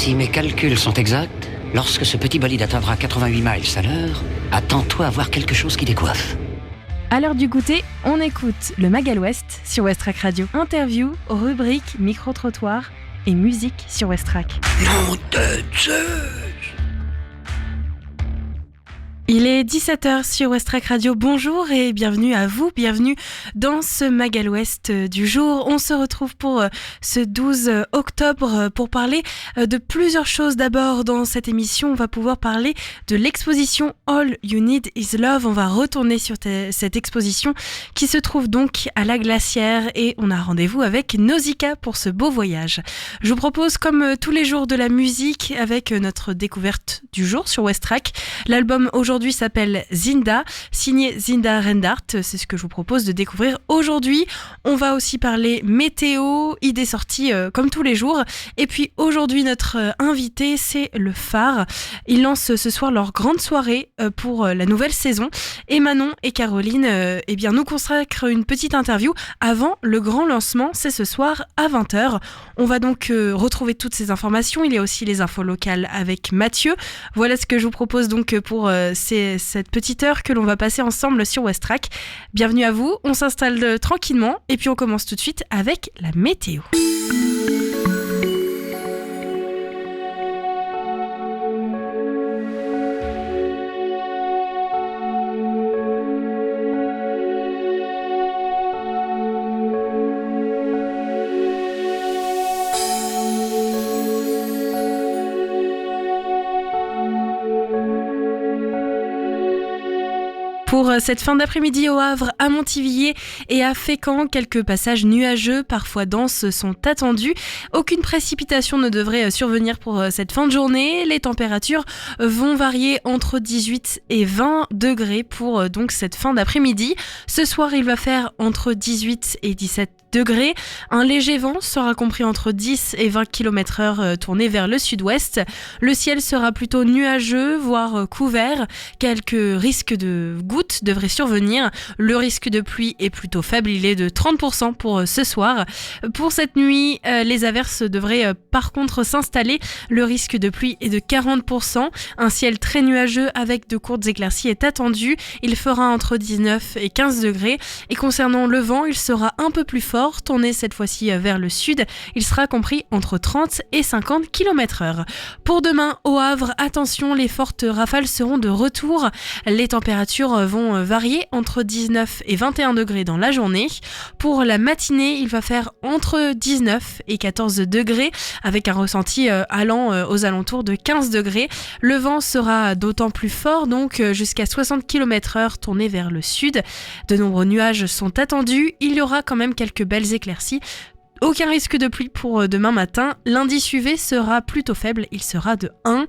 Si mes calculs sont exacts, lorsque ce petit bolide atteindra 88 miles à l'heure, attends-toi à voir quelque chose qui décoiffe. À l'heure du goûter, on écoute le Magal West sur Westrack Radio. Interview, rubrique, micro-trottoir et musique sur Westrack. Nom de Zeus! Il est 17h sur Westrack Radio. Bonjour et bienvenue à vous, bienvenue dans ce Magal West du jour. On se retrouve pour ce 12 octobre pour parler de plusieurs choses. D'abord, dans cette émission, on va pouvoir parler de l'exposition All You Need Is Love. On va retourner sur cette exposition qui se trouve donc à la Glacière et on a rendez-vous avec Nausicaa pour ce beau voyage. Je vous propose comme tous les jours de la musique avec notre découverte du jour sur Westrack. L'album aujourd'hui s'appelle Zinda, signé Zinda Rendart. C'est ce que je vous propose de découvrir aujourd'hui. On va aussi parler météo, idées sorties comme tous les jours. Et puis aujourd'hui, notre invité, c'est le Phare. Ils lancent ce soir leur grande soirée pour la nouvelle saison. Et Manon et Caroline nous consacrent une petite interview avant le grand lancement. C'est ce soir à 20h. On va donc retrouver toutes ces informations. Il y a aussi les infos locales avec Mathieu. Voilà ce que je vous propose donc pour c'est cette petite heure que l'on va passer ensemble sur Westrack. Bienvenue à vous, on s'installe tranquillement et puis on commence tout de suite avec la météo. Pour cette fin d'après-midi au Havre, à Montivilliers et à Fécamp, quelques passages nuageux, parfois denses, sont attendus. Aucune précipitation ne devrait survenir pour cette fin de journée. Les températures vont varier entre 18 et 20 degrés pour donc cette fin d'après-midi. Ce soir, il va faire entre 18 et 17 degrés. Un léger vent sera compris entre 10 et 20 km/h tourné vers le sud-ouest. Le ciel sera plutôt nuageux, voire couvert. Quelques risques de gouttes devraient survenir. Le risque de pluie est plutôt faible, il est de 30% pour ce soir. Pour cette nuit, les averses devraient par contre s'installer. Le risque de pluie est de 40%. Un ciel très nuageux avec de courtes éclaircies est attendu. Il fera entre 19 et 15 degrés. Et concernant le vent, il sera un peu plus fort, tourné cette fois-ci vers le sud. Il sera compris entre 30 et 50 km/h. Pour demain, au Havre, attention, les fortes rafales seront de retour. Les températures vont varier entre 19 et 21 degrés dans la journée. Pour la matinée, il va faire entre 19 et 14 degrés avec un ressenti allant aux alentours de 15 degrés. Le vent sera d'autant plus fort, donc jusqu'à 60 km/h tourné vers le sud. De nombreux nuages sont attendus. Il y aura quand même quelques belles éclaircies. Aucun risque de pluie pour demain matin. L'indice UV sera plutôt faible, il sera de 1.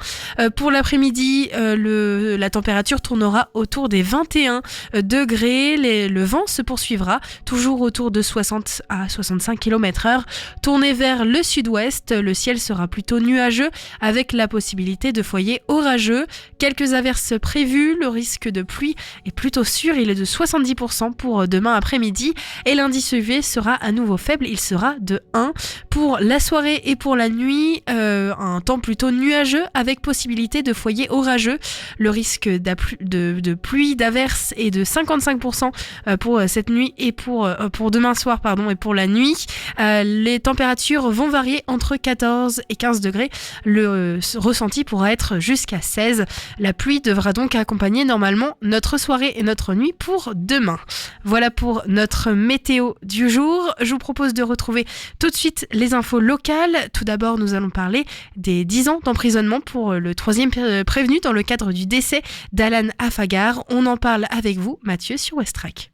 Pour l'après-midi, la température tournera autour des 21 degrés. Le vent se poursuivra, toujours autour de 60 à 65 km/h. Tourné vers le sud-ouest, le ciel sera plutôt nuageux avec la possibilité de foyers orageux. Quelques averses prévues, le risque de pluie est plutôt sûr, il est de 70% pour demain après-midi. Et l'indice UV sera à nouveau faible, il sera de 1. Pour la soirée et pour la nuit, un temps plutôt nuageux avec possibilité de foyers orageux. Le risque de pluie, d'averse est de 55% pour cette nuit et pour demain soir et pour la nuit. Les températures vont varier entre 14 et 15 degrés. Le ressenti pourra être jusqu'à 16. La pluie devra donc accompagner normalement notre soirée et notre nuit pour demain. Voilà pour notre météo du jour. Je vous propose de retrouver tout de suite les infos locales. Tout d'abord, nous allons parler des 10 ans d'emprisonnement pour le 3e prévenu dans le cadre du décès d'Alan Afagar. On en parle avec vous, Mathieu, sur Westrack.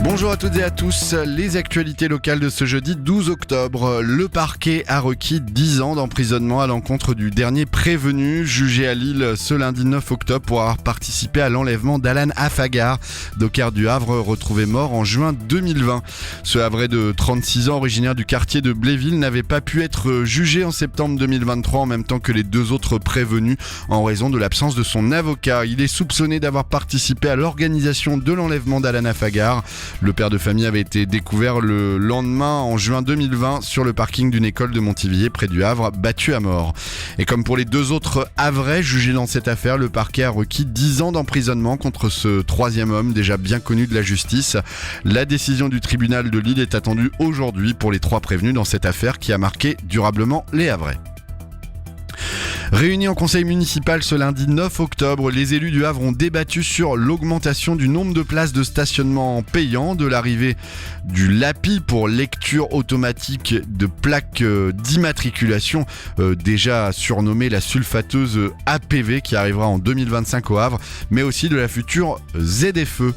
Bonjour à toutes et à tous, les actualités locales de ce jeudi 12 octobre. Le parquet a requis 10 ans d'emprisonnement à l'encontre du dernier prévenu, jugé à Lille ce lundi 9 octobre pour avoir participé à l'enlèvement d'Alan Afagar, docker du Havre retrouvé mort en juin 2020. Ce Havrais de 36 ans, originaire du quartier de Bléville, n'avait pas pu être jugé en septembre 2023 en même temps que les deux autres prévenus en raison de l'absence de son avocat. Il est soupçonné d'avoir participé à l'organisation de l'enlèvement d'Alan Afagar. Le père de famille avait été découvert le lendemain, en juin 2020, sur le parking d'une école de Montivilliers près du Havre, battu à mort. Et comme pour les 2 autres Havrais jugés dans cette affaire, le parquet a requis 10 ans d'emprisonnement contre ce 3e homme déjà bien connu de la justice. La décision du tribunal de Lille est attendue aujourd'hui pour les 3 prévenus dans cette affaire qui a marqué durablement les Havrais. Réunis en conseil municipal ce lundi 9 octobre, les élus du Havre ont débattu sur l'augmentation du nombre de places de stationnement payant, de l'arrivée du LAPI pour lecture automatique de plaques d'immatriculation, déjà surnommée la sulfateuse APV qui arrivera en 2025 au Havre, mais aussi de la future ZFE.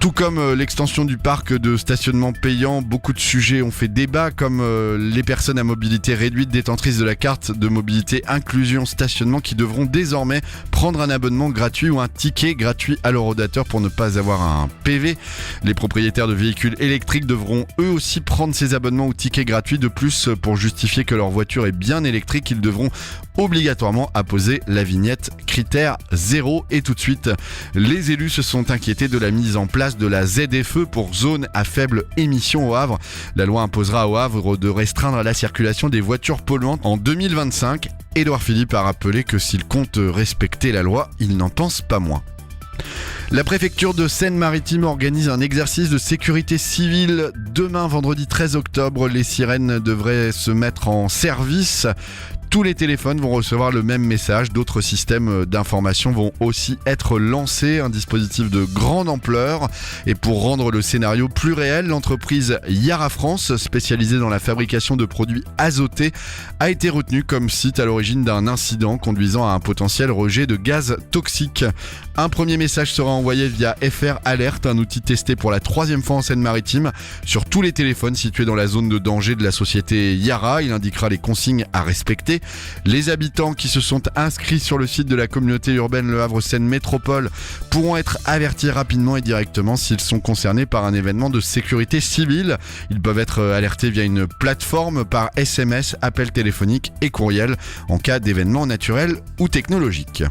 Tout comme l'extension du parc de stationnement payant, beaucoup de sujets ont fait débat, comme les personnes à mobilité réduite détentrices de la carte de mobilité inclusion stationnement qui devront désormais prendre un abonnement gratuit ou un ticket gratuit à l'horodateur pour ne pas avoir un PV. Les propriétaires de véhicules électriques devront eux aussi prendre ces abonnements ou tickets gratuits. De plus, pour justifier que leur voiture est bien électrique, ils devront obligatoirement apposer la vignette critère 0. Et tout de suite, les élus se sont inquiétés de la mise en place de la ZFE pour zone à faible émission au Havre. La loi imposera au Havre de restreindre la circulation des voitures polluantes en 2025. Édouard Philippe a rappelé que s'il compte respecter la loi, il n'en pense pas moins. La préfecture de Seine-Maritime organise un exercice de sécurité civile demain, vendredi 13 octobre. Les sirènes devraient se mettre en service. Tous les téléphones vont recevoir le même message. D'autres systèmes d'information vont aussi être lancés. Un dispositif de grande ampleur. Et pour rendre le scénario plus réel, l'entreprise Yara France, spécialisée dans la fabrication de produits azotés, a été retenue comme site à l'origine d'un incident conduisant à un potentiel rejet de gaz toxique. Un premier message sera envoyé via FR Alert, un outil testé pour la 3e fois en Seine-Maritime, sur tous les téléphones situés dans la zone de danger de la société Yara. Il indiquera les consignes à respecter. Les habitants qui se sont inscrits sur le site de la communauté urbaine Le Havre Seine Métropole pourront être avertis rapidement et directement s'ils sont concernés par un événement de sécurité civile. Ils peuvent être alertés via une plateforme, par SMS, appel téléphonique et courriel en cas d'événement naturel ou technologique.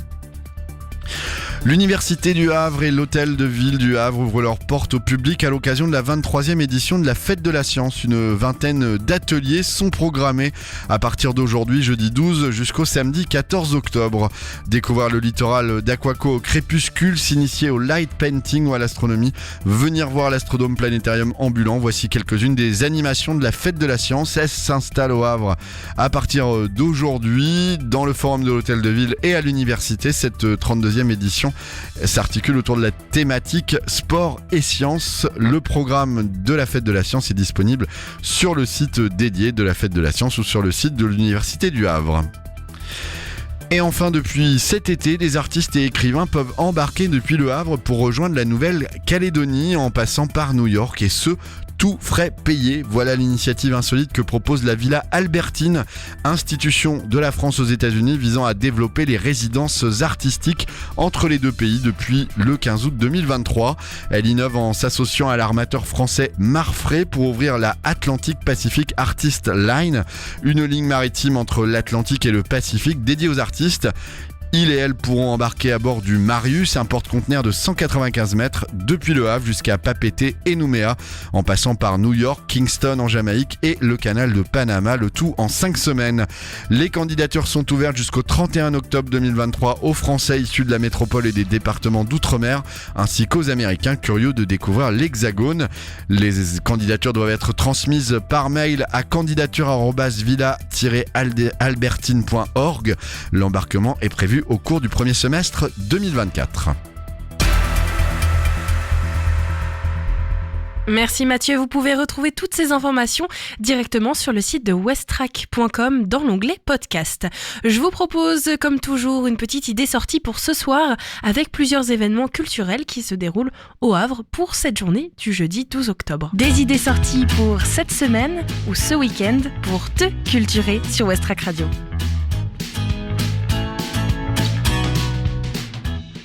L'Université du Havre et l'Hôtel de Ville du Havre ouvrent leurs portes au public à l'occasion de la 23e édition de la Fête de la Science. Une vingtaine d'ateliers sont programmés à partir d'aujourd'hui, jeudi 12, jusqu'au samedi 14 octobre. Découvrir le littoral d'Aquaco au crépuscule, s'initier au light painting ou à l'astronomie, venir voir l'Astrodome Planétarium ambulant. Voici quelques-unes des animations de la Fête de la Science. Elle s'installe au Havre à partir d'aujourd'hui dans le forum de l'Hôtel de Ville et à l'Université. Cette 32e édition s'articule autour de la thématique sport et sciences. Le programme de la Fête de la Science est disponible sur le site dédié de la Fête de la Science ou sur le site de l'Université du Havre. Et enfin, depuis cet été, des artistes et écrivains peuvent embarquer depuis le Havre pour rejoindre la Nouvelle-Calédonie en passant par New York, et ce, tout frais payés. Voilà l'initiative insolite que propose la Villa Albertine, institution de la France aux États-Unis visant à développer les résidences artistiques entre les 2 pays depuis le 15 août 2023. Elle innove en s'associant à l'armateur français Marfray pour ouvrir la Atlantic Pacific Artist Line, une ligne maritime entre l'Atlantique et le Pacifique dédiée aux artistes. Ils et elles pourront embarquer à bord du Marius, un porte-conteneur de 195 mètres depuis le Havre jusqu'à Papeete et Nouméa, en passant par New York, Kingston en Jamaïque et le canal de Panama, le tout en 5 semaines. Les candidatures sont ouvertes jusqu'au 31 octobre 2023 aux Français issus de la métropole et des départements d'outre-mer, ainsi qu'aux Américains curieux de découvrir l'Hexagone. Les candidatures doivent être transmises par mail à candidature@villa-albertine.org. L'embarquement est prévu au cours du premier semestre 2024. Merci Mathieu, vous pouvez retrouver toutes ces informations directement sur le site de westrack.com dans l'onglet podcast. Je vous propose comme toujours une petite idée sortie pour ce soir avec plusieurs événements culturels qui se déroulent au Havre pour cette journée du jeudi 12 octobre. Des idées sorties pour cette semaine ou ce week-end pour te culturer sur Westrack Radio.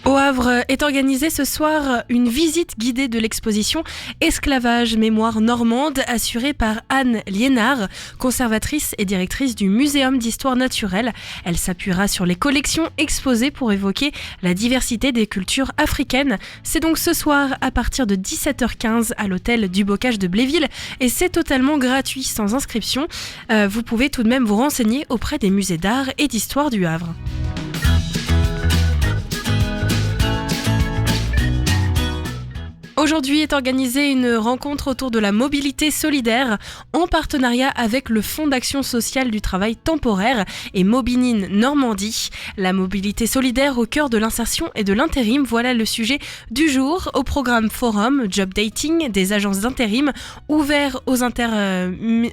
Au Havre est organisée ce soir une visite guidée de l'exposition Esclavage, mémoire normande, assurée par Anne Liénard, conservatrice et directrice du Muséum d'histoire naturelle. Elle s'appuiera sur les collections exposées pour évoquer la diversité des cultures africaines. C'est donc ce soir à partir de 17h15 à l'hôtel du Bocage de Bléville et c'est totalement gratuit, sans inscription. Vous pouvez tout de même vous renseigner auprès des musées d'art et d'histoire du Havre. Aujourd'hui est organisée une rencontre autour de la mobilité solidaire en partenariat avec le Fonds d'action sociale du travail temporaire et Mobinine Normandie. La mobilité solidaire au cœur de l'insertion et de l'intérim, voilà le sujet du jour. Au programme Forum, Job Dating, des agences d'intérim ouverts aux intérimaires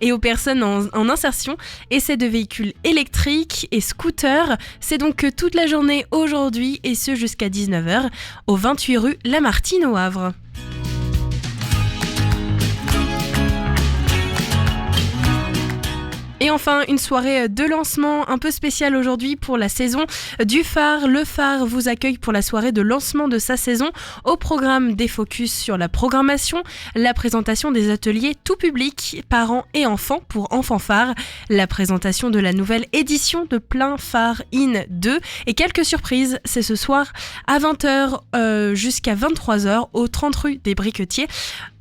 et aux personnes en insertion, essais de véhicules électriques et scooters. C'est donc toute la journée aujourd'hui et ce jusqu'à 19h au 28 rue Lamartine au Havre. Et enfin, une soirée de lancement un peu spéciale aujourd'hui pour la saison du phare. Le phare vous accueille pour la soirée de lancement de sa saison. Au programme, des focus sur la programmation, la présentation des ateliers tout public, parents et enfants pour Enfants Phare, la présentation de la nouvelle édition de Plein Phare In 2 et quelques surprises. C'est ce soir à 20h jusqu'à 23h au 30 rue des Briquetiers.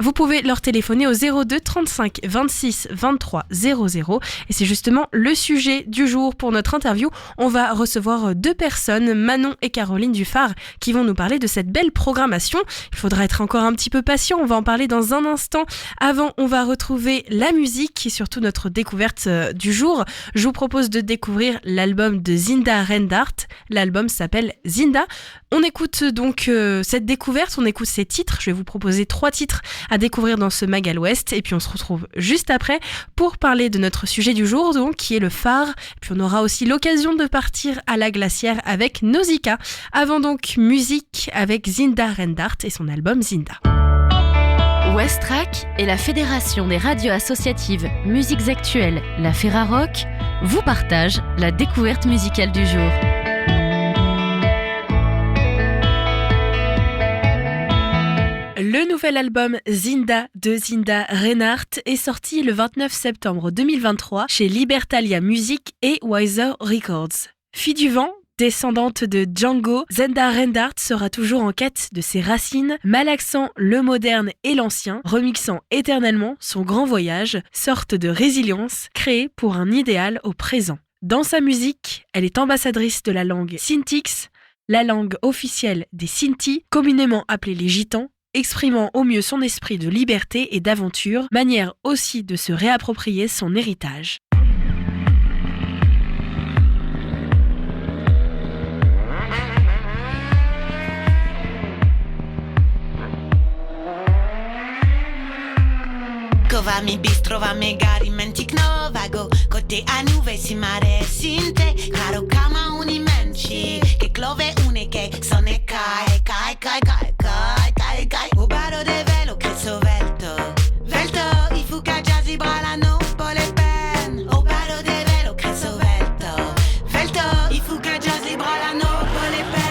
Vous pouvez leur téléphoner au 02 35 26 23 00. Et c'est justement le sujet du jour pour notre interview. On va recevoir deux personnes, Manon et Caroline du phare, qui vont nous parler de cette belle programmation. Il faudra être encore un petit peu patient, on va en parler dans un instant. Avant, on va retrouver la musique et surtout notre découverte du jour. Je vous propose de découvrir l'album de Zinda Rendart. L'album s'appelle Zinda. On écoute donc cette découverte, on écoute ces titres. Je vais vous proposer 3 titres à découvrir dans ce Mag à l'Ouest. Et puis on se retrouve juste après pour parler de notre sujet du jour, donc, qui est le phare. Puis on aura aussi l'occasion de partir à la glacière avec Nausicaa. Avant donc, musique avec Zinda Rendart et son album Zinda. Westrack et la Fédération des radios associatives Musiques Actuelles, la Ferrarock, vous partagent la découverte musicale du jour. Le nouvel album Zinda de Zinda Rendart est sorti le 29 septembre 2023 chez Libertalia Music et Wiser Records. Fille du vent, descendante de Django, Zinda Rendart sera toujours en quête de ses racines, malaxant le moderne et l'ancien, remixant éternellement son grand voyage, sorte de résilience créée pour un idéal au présent. Dans sa musique, elle est ambassadrice de la langue Sintix, la langue officielle des Sinti, communément appelée les Gitans, exprimant au mieux son esprit de liberté et d'aventure, manière aussi de se réapproprier son héritage. Covami bis, trovami gari, mentik nowego Koty anjuve si mare sinte Karo kama unimenci Che clove uniche Sone kai, kai, kai, kai, kai, kai, kai Ubaro de velo che so velto Velto, i fuga jazzy bralano Pole pen Ubaro de velo che so velto Velto, i fuga jazzy bralano Pole pen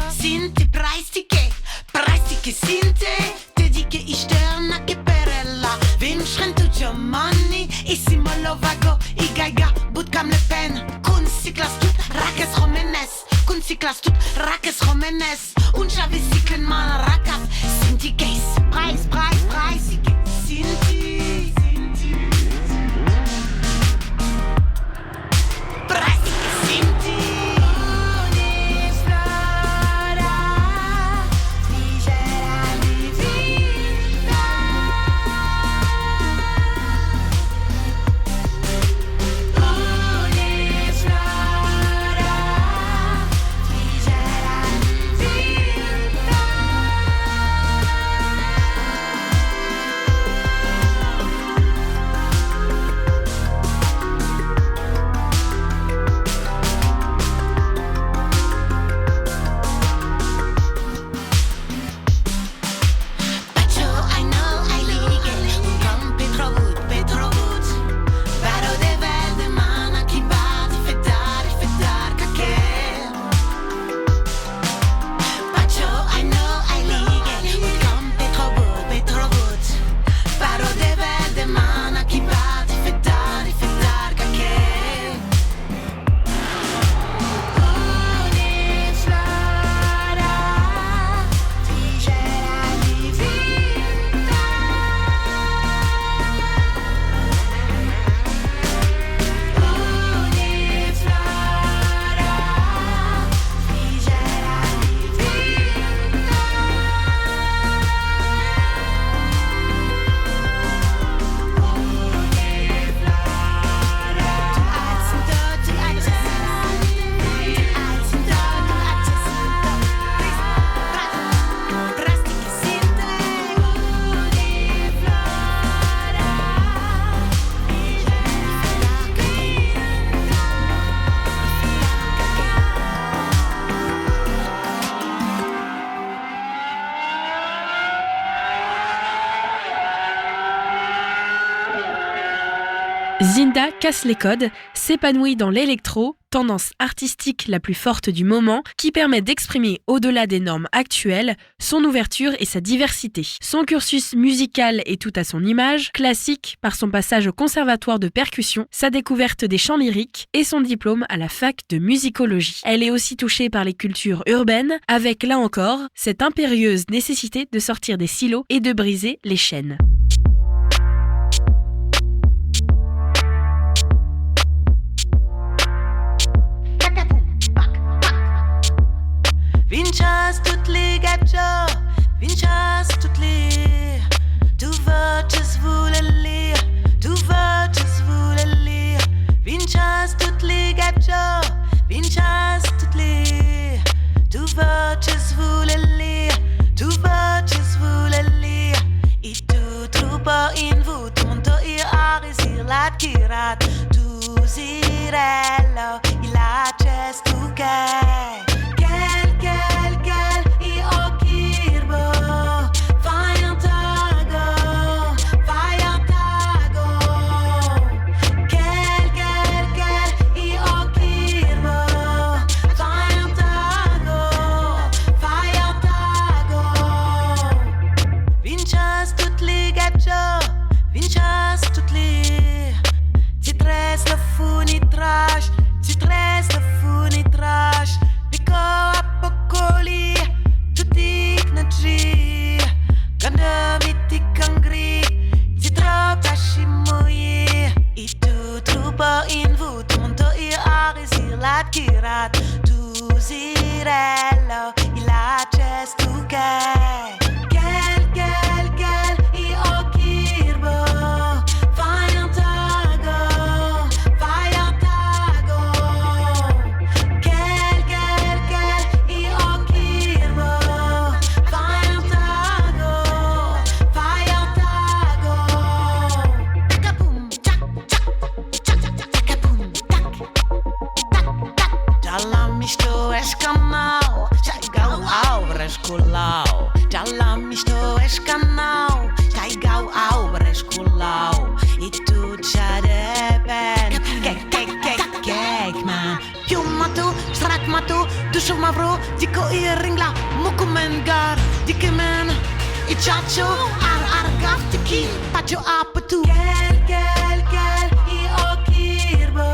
Sinte preistike sinte Te dice išterna che perella Vim schrentu Giovanni Issimo lovago I gaiga But kam le pen Kun siklas tut Rakes romenes Kun siklas tut Rakes romenes Un chave siklen man rakas Sinti case Preistike Sinti Preistike Sinti Zinda casse les codes, s'épanouit dans l'électro, tendance artistique la plus forte du moment, qui permet d'exprimer au-delà des normes actuelles son ouverture et sa diversité. Son cursus musical est tout à son image, classique par son passage au conservatoire de percussion, sa découverte des chants lyriques et son diplôme à la fac de musicologie. Elle est aussi touchée par les cultures urbaines, avec là encore cette impérieuse nécessité de sortir des silos et de briser les chaînes. Vinchas toutes les gadgets, vinchas toutes les. Tout votes voulait lire, tout votes voulait lire. Vinchas toutes les gadgets, vinchas toutes les. Tout votes voulait lire, tout votes voulait lire. Et tout troupa in vous, tout monde ir à réussir la kirat. Tout zirello, il a chest tout gay. Vinchas toutes les. Titres le funitrage, titres le funitrage. Pico apocoli, tout ignaji. Ganda mythique en gris, titre tachimoye. Et tout trouba in vous, tout monde ir à réussir la kirat. Tout zirello, il a chest tout gay. Jalam isto es canal, taigau aubres kulau. E tu tjadeben, kek man. Piumatu, strakmatu, dusho mavro, diko ringla, mukumengar, dikemen. E chacho, argaf tiki, pacho apatu. Gel, e okirbo.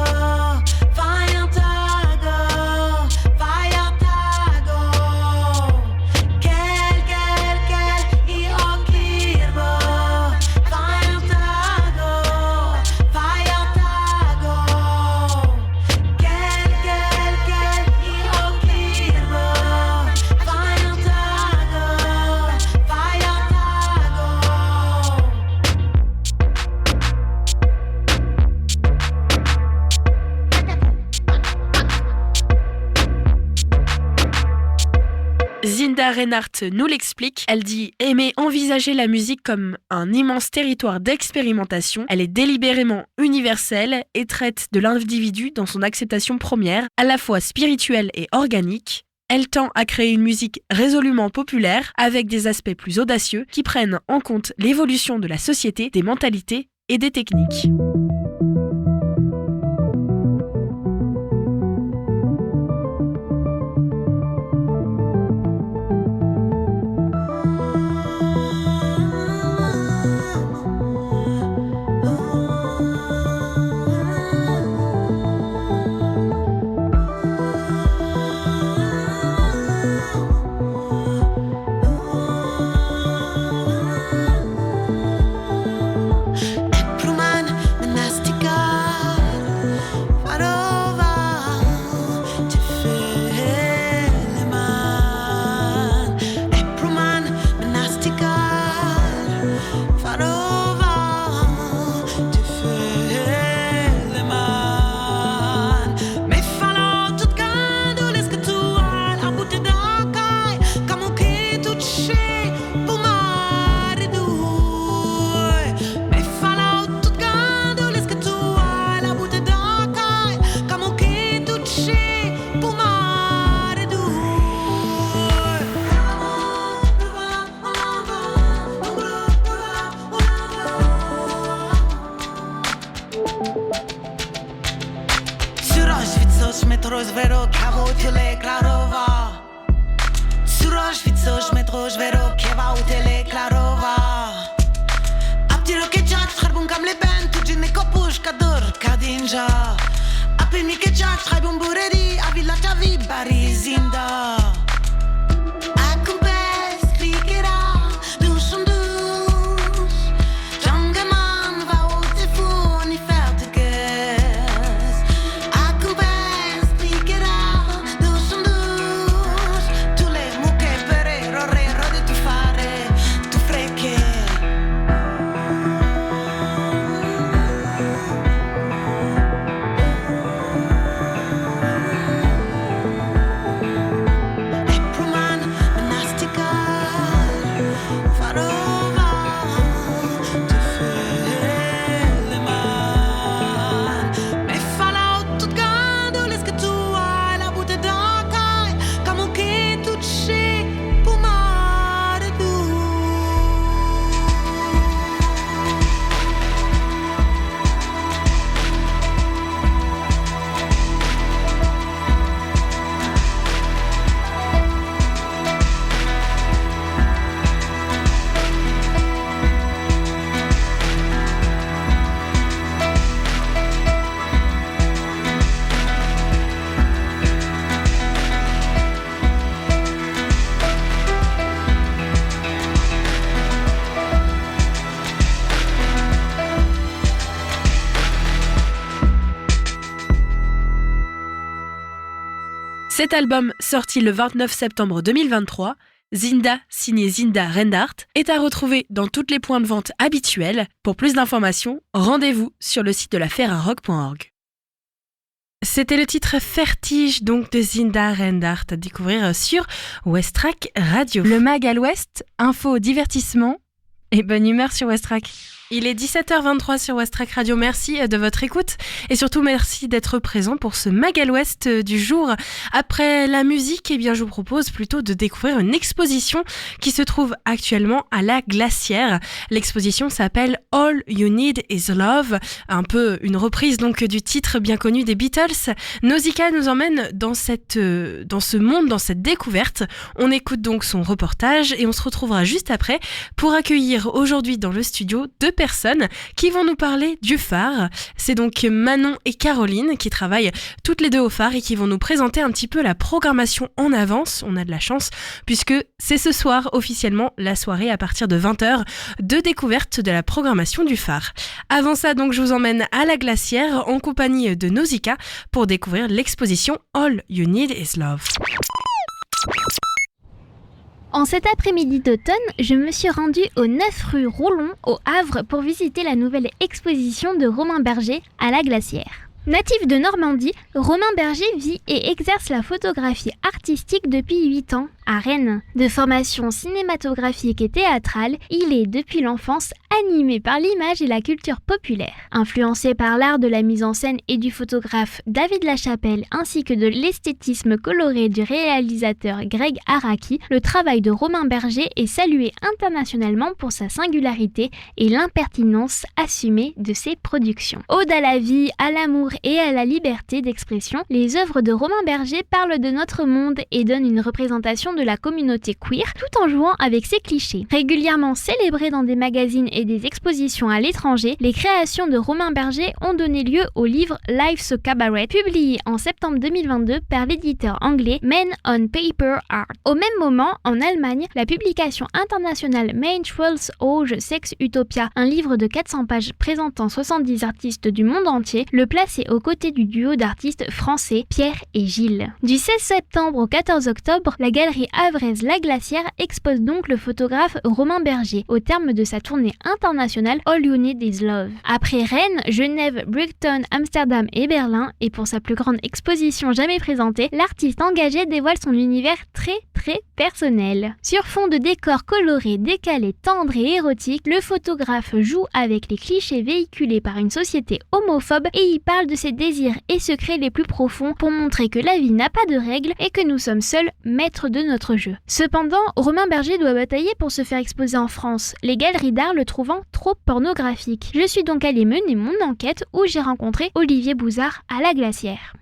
Zinda Reinhardt nous l'explique. Elle dit aimer envisager la musique comme un immense territoire d'expérimentation. Elle est délibérément universelle et traite de l'individu dans son acceptation première, à la fois spirituelle et organique. Elle tend à créer une musique résolument populaire avec des aspects plus audacieux qui prennent en compte l'évolution de la société, des mentalités et des techniques. ninja. Appelmi che già trai bomboreri, a Villa Tavi, Bari, Zinda. Akın pes, fikira, duşun duş. Jangaman va au téléphone, faire de gueule. Akın pes, fikira, duşun duş. Tous les mots que perero, rero de tu fare, tu freke. Cet album, sorti le 29 septembre 2023, Zinda, signé Zinda Rendart, est à retrouver dans toutes les points de vente habituels. Pour plus d'informations, rendez-vous sur le site de la ferrarock.org. C'était le titre Vertige donc de Zinda Rendart à découvrir sur Westrack Radio. Le mag à l'ouest, info, divertissement et bonne humeur sur Westrack. Il est 17h23 sur Westrack Radio. Merci de votre écoute et surtout merci d'être présent pour ce mag à l'ouest du jour. Après la musique, eh bien, je vous propose plutôt de découvrir une exposition qui se trouve actuellement à la Glacière. L'exposition s'appelle All You Need Is Love, un peu une reprise donc du titre bien connu des Beatles. Nausicaa nous emmène dans ce monde, dans cette découverte. On écoute donc son reportage et on se retrouvera juste après pour accueillir aujourd'hui dans le studio deux personnes qui vont nous parler du phare. C'est donc Manon et Caroline qui travaillent toutes les deux au phare et qui vont nous présenter un petit peu la programmation en avance. On a de la chance puisque c'est ce soir officiellement la soirée à partir de 20h de découverte de la programmation du phare. Avant ça donc je vous emmène à la Glacière en compagnie de Nausicaa pour découvrir l'exposition All You Need Is Love. En cet après-midi d'automne, je me suis rendue au 9 rue Roulon, au Havre, pour visiter la nouvelle exposition de Romain Berger à la Glacière. Natif de Normandie, Romain Berger vit et exerce la photographie artistique depuis 8 ans à Rennes. De formation cinématographique et théâtrale, il est depuis l'enfance animé par l'image et la culture populaire. Influencé par l'art de la mise en scène et du photographe David Lachapelle ainsi que de l'esthétisme coloré du réalisateur Greg Araki, le travail de Romain Berger est salué internationalement pour sa singularité et l'impertinence assumée de ses productions. Ode à la vie, à l'amour et à la liberté d'expression, les œuvres de Romain Berger parlent de notre monde et donnent une représentation de la communauté queer tout en jouant avec ses clichés. Régulièrement célébrées dans des magazines et des expositions à l'étranger, les créations de Romain Berger ont donné lieu au livre Life's a Cabaret, publié en septembre 2022 par l'éditeur anglais Men on Paper Art. Au même moment, en Allemagne, la publication internationale Menstruals Auge Sex Utopia, un livre de 400 pages présentant 70 artistes du monde entier, le plaçait aux côtés du duo d'artistes français Pierre et Gilles. Du 16 septembre au 14 octobre, la galerie havraise La Glacière expose donc le photographe Romain Berger au terme de sa tournée internationale All You Need Is Love. Après Rennes, Genève, Brighton, Amsterdam et Berlin, et pour sa plus grande exposition jamais présentée, l'artiste engagé dévoile son univers très personnel. Sur fond de décors colorés, décalés, tendres et érotiques, le photographe joue avec les clichés véhiculés par une société homophobe et y parle de ses désirs et secrets les plus profonds pour montrer que la vie n'a pas de règles et que nous sommes seuls maîtres de notre jeu. Cependant, Romain Berger doit batailler pour se faire exposer en France, les galeries d'art le trouvant trop pornographique. Je suis donc allée mener mon enquête où j'ai rencontré Olivier Bouzard à La Glacière.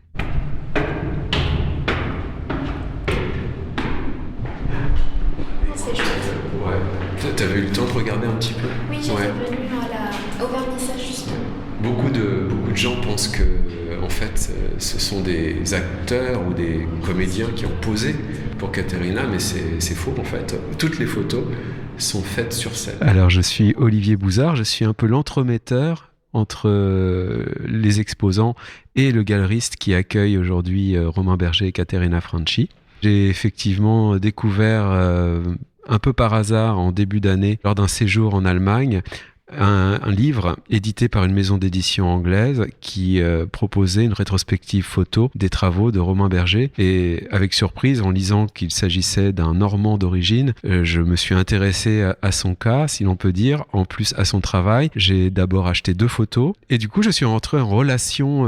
C'est chouette. Ouais. T'avais eu le temps de regarder un petit peu? Oui, j'étais venue au vernissage justement. Beaucoup de gens pensent que, en fait, ce sont des acteurs ou des comédiens qui ont posé pour Caterina, mais c'est faux en fait. Toutes les photos sont faites sur scène. Alors je suis Olivier Bouzard, je suis un peu l'entremetteur entre les exposants et le galeriste qui accueille aujourd'hui Romain Berger et Caterina Franchi. J'ai effectivement découvert un peu par hasard en début d'année, lors d'un séjour en Allemagne, un livre édité par une maison d'édition anglaise qui proposait une rétrospective photo des travaux de Romain Berger. Et avec surprise, en lisant qu'il s'agissait d'un Normand d'origine, je me suis intéressé à son cas, si l'on peut dire, en plus à son travail. J'ai d'abord acheté 2 photos et du coup je suis rentré en relation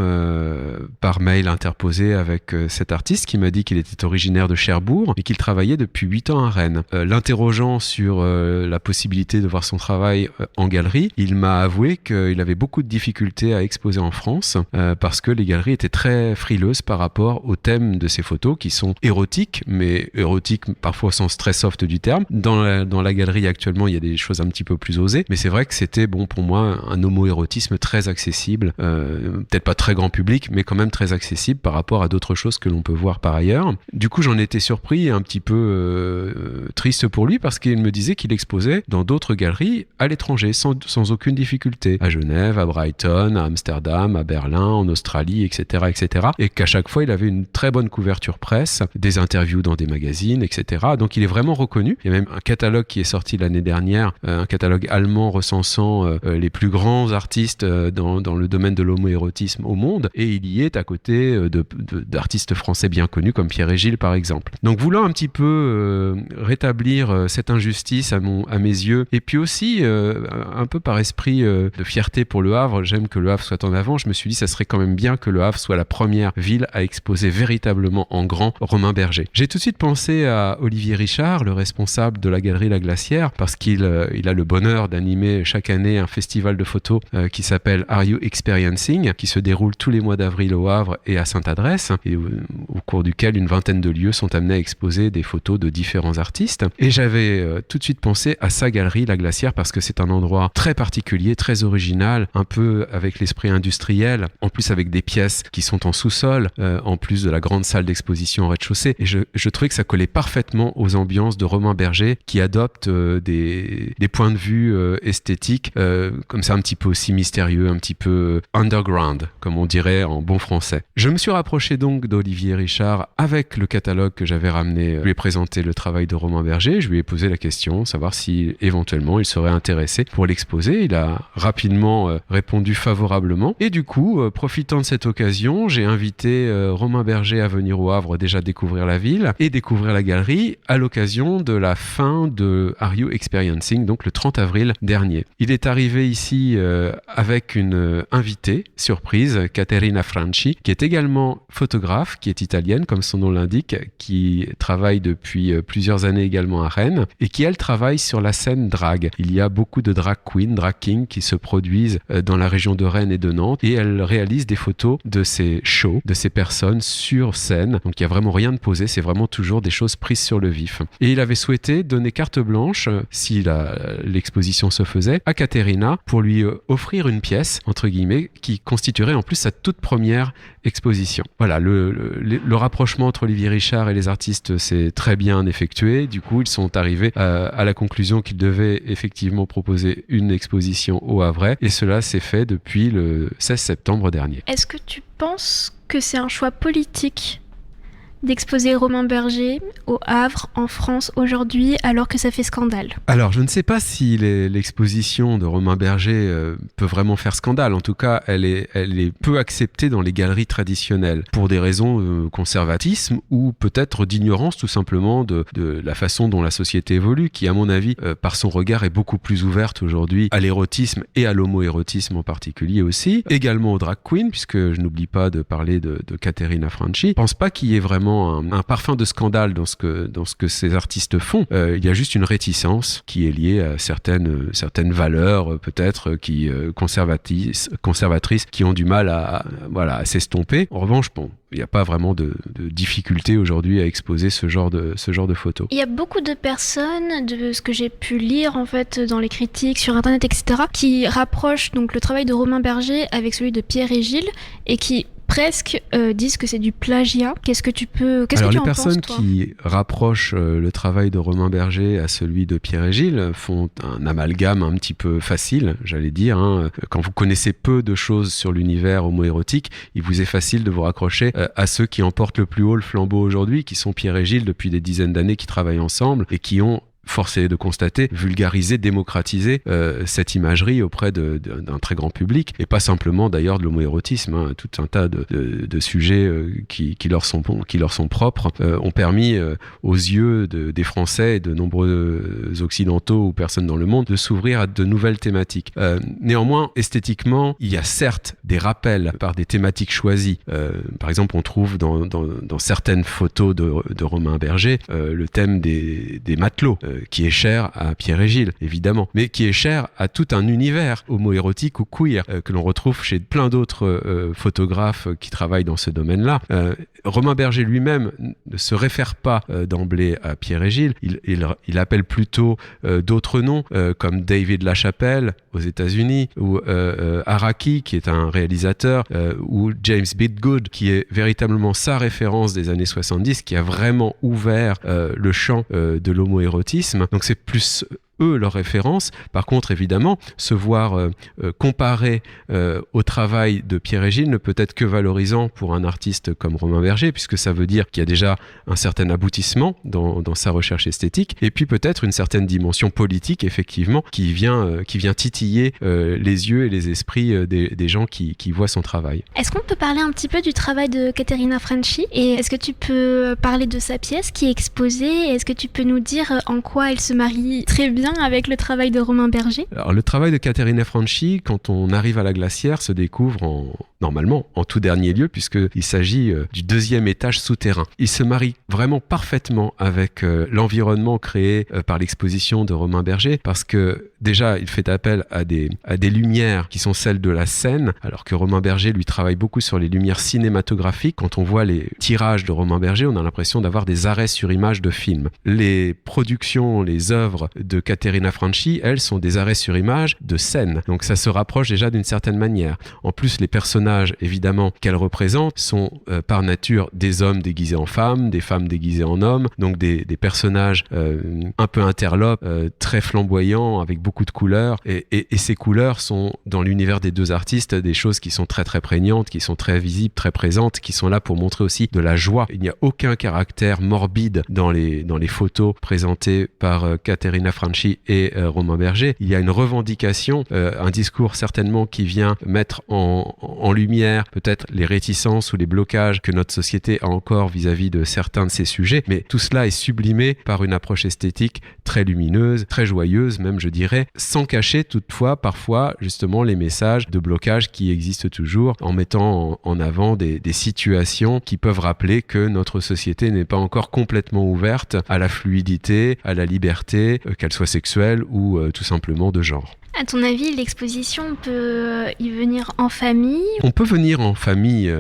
par mail interposé avec cet artiste qui m'a dit qu'il était originaire de Cherbourg et qu'il travaillait depuis 8 ans à Rennes. L'interrogeant sur la possibilité de voir son travail en galerie, il m'a avoué qu'il avait beaucoup de difficultés à exposer en France parce que les galeries étaient très frileuses par rapport au thème de ces photos qui sont érotiques, mais érotiques parfois au sens très soft du terme. Dans la galerie actuellement, il y a des choses un petit peu plus osées, mais c'est vrai que c'était pour moi un homoérotisme très accessible, peut-être pas très grand public, mais quand même très accessible par rapport à d'autres choses que l'on peut voir par ailleurs. Du coup, j'en étais surpris et un petit peu triste pour lui parce qu'il me disait qu'il exposait dans d'autres galeries à l'étranger sans aucune difficulté, à Genève, à Brighton, à Amsterdam, à Berlin, en Australie, etc., etc. Et qu'à chaque fois, il avait une très bonne couverture presse, des interviews dans des magazines, etc. Donc, il est vraiment reconnu. Il y a même un catalogue qui est sorti l'année dernière, un catalogue allemand recensant les plus grands artistes dans le domaine de l'homoérotisme au monde, et il y est à côté d'artistes français bien connus comme Pierre et Gilles, par exemple. Donc, voulant un petit peu rétablir cette injustice à mes yeux, et puis aussi un peu par esprit de fierté pour Le Havre, j'aime que Le Havre soit en avant, je me suis dit ça serait quand même bien que Le Havre soit la première ville à exposer véritablement en grand Romain Berger. J'ai tout de suite pensé à Olivier Richard, le responsable de la galerie La Glacière, parce qu'il a le bonheur d'animer chaque année un festival de photos qui s'appelle Are You Experiencing, qui se déroule tous les mois d'avril au Havre et à Sainte-Adresse, et au cours duquel une vingtaine de lieux sont amenés à exposer des photos de différents artistes. Et j'avais tout de suite pensé à sa galerie La Glacière parce que c'est un endroit très particulier, très original, un peu avec l'esprit industriel, en plus avec des pièces qui sont en sous-sol, en plus de la grande salle d'exposition au rez-de-chaussée. Et je trouvais que ça collait parfaitement aux ambiances de Romain Berger qui adopte des points de vue esthétiques, comme ça un petit peu aussi mystérieux, un petit peu underground, comme on dirait en bon français. Je me suis rapproché donc d'Olivier Richard avec le catalogue que j'avais ramené. Je lui ai présenté le travail de Romain Berger, je lui ai posé la question, savoir si éventuellement il serait intéressé pour l'exposer. Il a rapidement répondu favorablement et du coup, profitant de cette occasion, j'ai invité Romain Berger à venir au Havre déjà découvrir la ville et découvrir la galerie à l'occasion de la fin de Are You Experiencing, donc le 30 avril dernier. Il est arrivé ici avec une invitée surprise, Caterina Franchi, qui est également photographe, qui est italienne comme son nom l'indique, qui travaille depuis plusieurs années également à Rennes et qui elle travaille sur la scène drag. Il y a beaucoup de drag queens, drag kings qui se produisent dans la région de Rennes et de Nantes et elle réalise des photos de ces shows, de ces personnes sur scène. Donc il n'y a vraiment rien de posé, c'est vraiment toujours des choses prises sur le vif. Et il avait souhaité donner carte blanche, si l'exposition se faisait, à Caterina pour lui offrir une pièce, entre guillemets, qui constituerait en plus sa toute première exposition. Voilà, le rapprochement entre Olivier Richard et les artistes s'est très bien effectué. Du coup, ils sont arrivés à la conclusion qu'ils devaient effectivement proposer une exposition au Havre et cela s'est fait depuis le 16 septembre dernier. Est-ce que tu penses que c'est un choix politique d'exposer Romain Berger au Havre, en France, aujourd'hui, alors que ça fait scandale? Alors, je ne sais pas si l'exposition de Romain Berger peut vraiment faire scandale. En tout cas, elle est peu acceptée dans les galeries traditionnelles pour des raisons de conservatisme ou peut-être d'ignorance tout simplement de la façon dont la société évolue, qui à mon avis, par son regard, est beaucoup plus ouverte aujourd'hui à l'érotisme et à l'homoérotisme en particulier aussi. Également aux drag queens, puisque je n'oublie pas de parler de Caterina Franchi. Je ne pense pas qu'il y ait vraiment vraiment un parfum de scandale dans ce que ces artistes font. Il y a juste une réticence qui est liée à certaines valeurs peut-être qui conservatrices qui ont du mal à s'estomper. En revanche, il n'y a pas vraiment de difficulté aujourd'hui à exposer ce genre de photos. Il y a beaucoup de personnes, de ce que j'ai pu lire en fait dans les critiques sur internet, etc., qui rapprochent donc le travail de Romain Berger avec celui de Pierre et Gilles et qui presque disent que c'est du plagiat. Qu'est-ce que tu en penses, toi ? Les personnes qui rapprochent le travail de Romain Berger à celui de Pierre et Gilles font un amalgame un petit peu facile, j'allais dire. Quand vous connaissez peu de choses sur l'univers homoérotique, il vous est facile de vous raccrocher à ceux qui emportent le plus haut le flambeau aujourd'hui, qui sont Pierre et Gilles depuis des dizaines d'années, qui travaillent ensemble et qui ont, force est de constater, vulgariser, démocratiser cette imagerie auprès d'un très grand public, et pas simplement d'ailleurs de l'homoérotisme. Tout un tas de sujets qui leur sont propres ont permis aux yeux des Français et de nombreux Occidentaux ou personnes dans le monde de s'ouvrir à de nouvelles thématiques. Néanmoins, esthétiquement, il y a certes des rappels par des thématiques choisies. Par exemple, on trouve dans certaines photos de Romain Berger le thème des matelots, qui est cher à Pierre et Gilles, évidemment, mais qui est cher à tout un univers homoérotique ou queer que l'on retrouve chez plein d'autres photographes qui travaillent dans ce domaine-là. Romain Berger lui-même ne se réfère pas d'emblée à Pierre et Gilles, il appelle plutôt d'autres noms comme David LaChapelle aux États-Unis, ou Araki, qui est un réalisateur, ou James Bidgood, qui est véritablement sa référence des années 70, qui a vraiment ouvert le champ de l'homoérotisme. Donc c'est plus eux leur référence. Par contre, évidemment, se voir comparé au travail de Pierre et Gilles ne peut être que valorisant pour un artiste comme Romain Berger, puisque ça veut dire qu'il y a déjà un certain aboutissement dans sa recherche esthétique, et puis peut-être une certaine dimension politique, effectivement, qui vient titiller les yeux et les esprits des gens qui voient son travail. Est-ce qu'on peut parler un petit peu du travail de Caterina Franchi, et est-ce que tu peux parler de sa pièce qui est exposée, et est-ce que tu peux nous dire en quoi elle se marie très bien avec le travail de Romain Berger? Alors, le travail de Caterina Franchi, quand on arrive à la Glacière, se découvre normalement en tout dernier lieu, puisqu'il s'agit du deuxième étage souterrain. Il se marie vraiment parfaitement avec l'environnement créé par l'exposition de Romain Berger, parce que déjà, il fait appel à des lumières qui sont celles de la scène, alors que Romain Berger, lui, travaille beaucoup sur les lumières cinématographiques. Quand on voit les tirages de Romain Berger, on a l'impression d'avoir des arrêts sur image de films. Les productions, les œuvres de Caterina Franchi, elles, sont des arrêts sur image de scène. Donc ça se rapproche déjà d'une certaine manière. En plus, les personnages, évidemment, qu'elle représente sont par nature des hommes déguisés en femmes, des femmes déguisées en hommes, donc des personnages un peu interlopes, très flamboyants, avec beaucoup de couleurs. Et ces couleurs sont, dans l'univers des deux artistes, des choses qui sont très très prégnantes, qui sont très visibles, très présentes, qui sont là pour montrer aussi de la joie. Il n'y a aucun caractère morbide dans les photos présentées par Caterina Franchi et Romain Berger. Il y a une revendication, un discours certainement qui vient mettre en lumière peut-être les réticences ou les blocages que notre société a encore vis-à-vis de certains de ces sujets, mais tout cela est sublimé par une approche esthétique très lumineuse, très joyeuse même, je dirais, sans cacher toutefois parfois justement les messages de blocage qui existent toujours, en mettant en avant des situations qui peuvent rappeler que notre société n'est pas encore complètement ouverte à la fluidité, à la liberté, qu'elle soit sexuelle ou tout simplement de genre. À ton avis, l'exposition peut y venir en famille? On peut venir en famille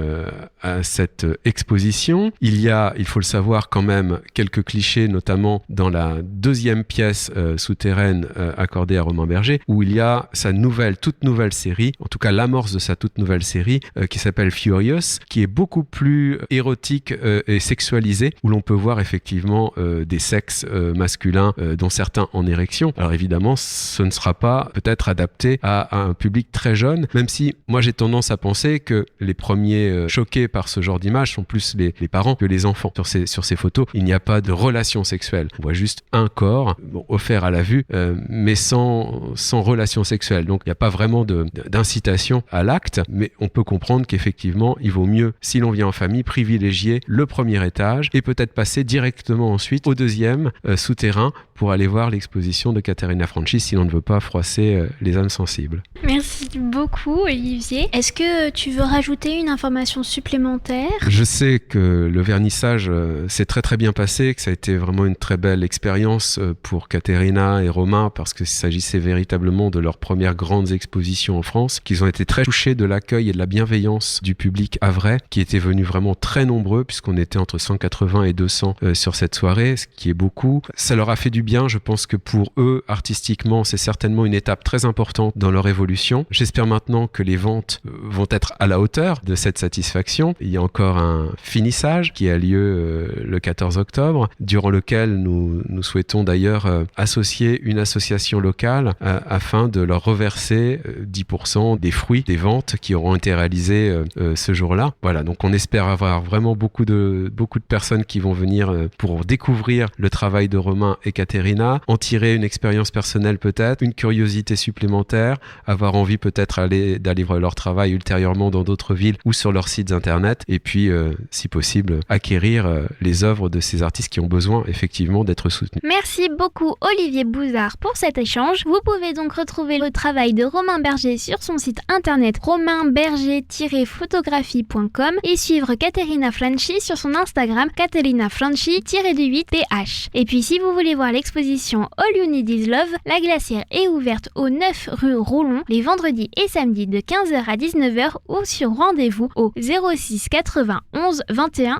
à cette exposition. Il y a, il faut le savoir quand même, quelques clichés, notamment dans la deuxième pièce souterraine accordée à Romain Berger, où il y a sa toute nouvelle série, en tout cas l'amorce de sa toute nouvelle série, qui s'appelle Furious, qui est beaucoup plus érotique et sexualisée, où l'on peut voir effectivement des sexes masculins, dont certains en érection. Alors évidemment, ce ne sera pas peut-être adapté à un public très jeune, même si moi j'ai tendance à penser que les premiers choqués par ce genre d'image sont plus les parents que les enfants. Sur ces photos, il n'y a pas de relation sexuelle. On voit juste un corps offert à la vue, mais sans relation sexuelle. Donc il n'y a pas vraiment d'incitation à l'acte, mais on peut comprendre qu'effectivement, il vaut mieux, si l'on vient en famille, privilégier le premier étage et peut-être passer directement ensuite au deuxième souterrain pour aller voir l'exposition de Caterina Franchi si l'on ne veut pas froisser les âmes sensibles. Merci beaucoup Olivier. Est-ce que tu veux rajouter une information supplémentaire ? Je sais que le vernissage s'est très très bien passé, que ça a été vraiment une très belle expérience pour Caterina et Romain, parce qu'il s'agissait véritablement de leurs premières grandes expositions en France, qu'ils ont été très touchés de l'accueil et de la bienveillance du public havrais, qui était venu vraiment très nombreux, puisqu'on était entre 180 et 200 sur cette soirée, ce qui est beaucoup. Ça leur a fait du bien. Je pense que pour eux, artistiquement, c'est certainement une étape très importante dans leur évolution. J'espère maintenant que les ventes vont être à la hauteur de cette satisfaction. Il y a encore un finissage qui a lieu le 14 octobre, durant lequel nous souhaitons d'ailleurs associer une association locale afin de leur reverser 10% des fruits des ventes qui auront été réalisées ce jour-là. Voilà, donc on espère avoir vraiment beaucoup de personnes qui vont venir pour découvrir le travail de Romain et Caterina, en tirer une expérience personnelle peut-être, une curiosité supplémentaire, avoir envie peut-être d'aller voir leur travail ultérieurement dans d'autres villes ou sur leurs sites internet, et puis si possible acquérir les œuvres de ces artistes qui ont besoin effectivement d'être soutenus. Merci beaucoup Olivier Bouzard pour cet échange. Vous pouvez donc retrouver le travail de Romain Berger sur son site internet romainberger-photographie.com et suivre Caterina Franchi sur son Instagram Caterina Franchi-8ph. Et puis si vous voulez voir l'exposition All You Need Is Love, la glacière est ouverte au 9 rue Roulon les vendredis et samedis de 15h à 19h ou sur rendez-vous au 06 91 21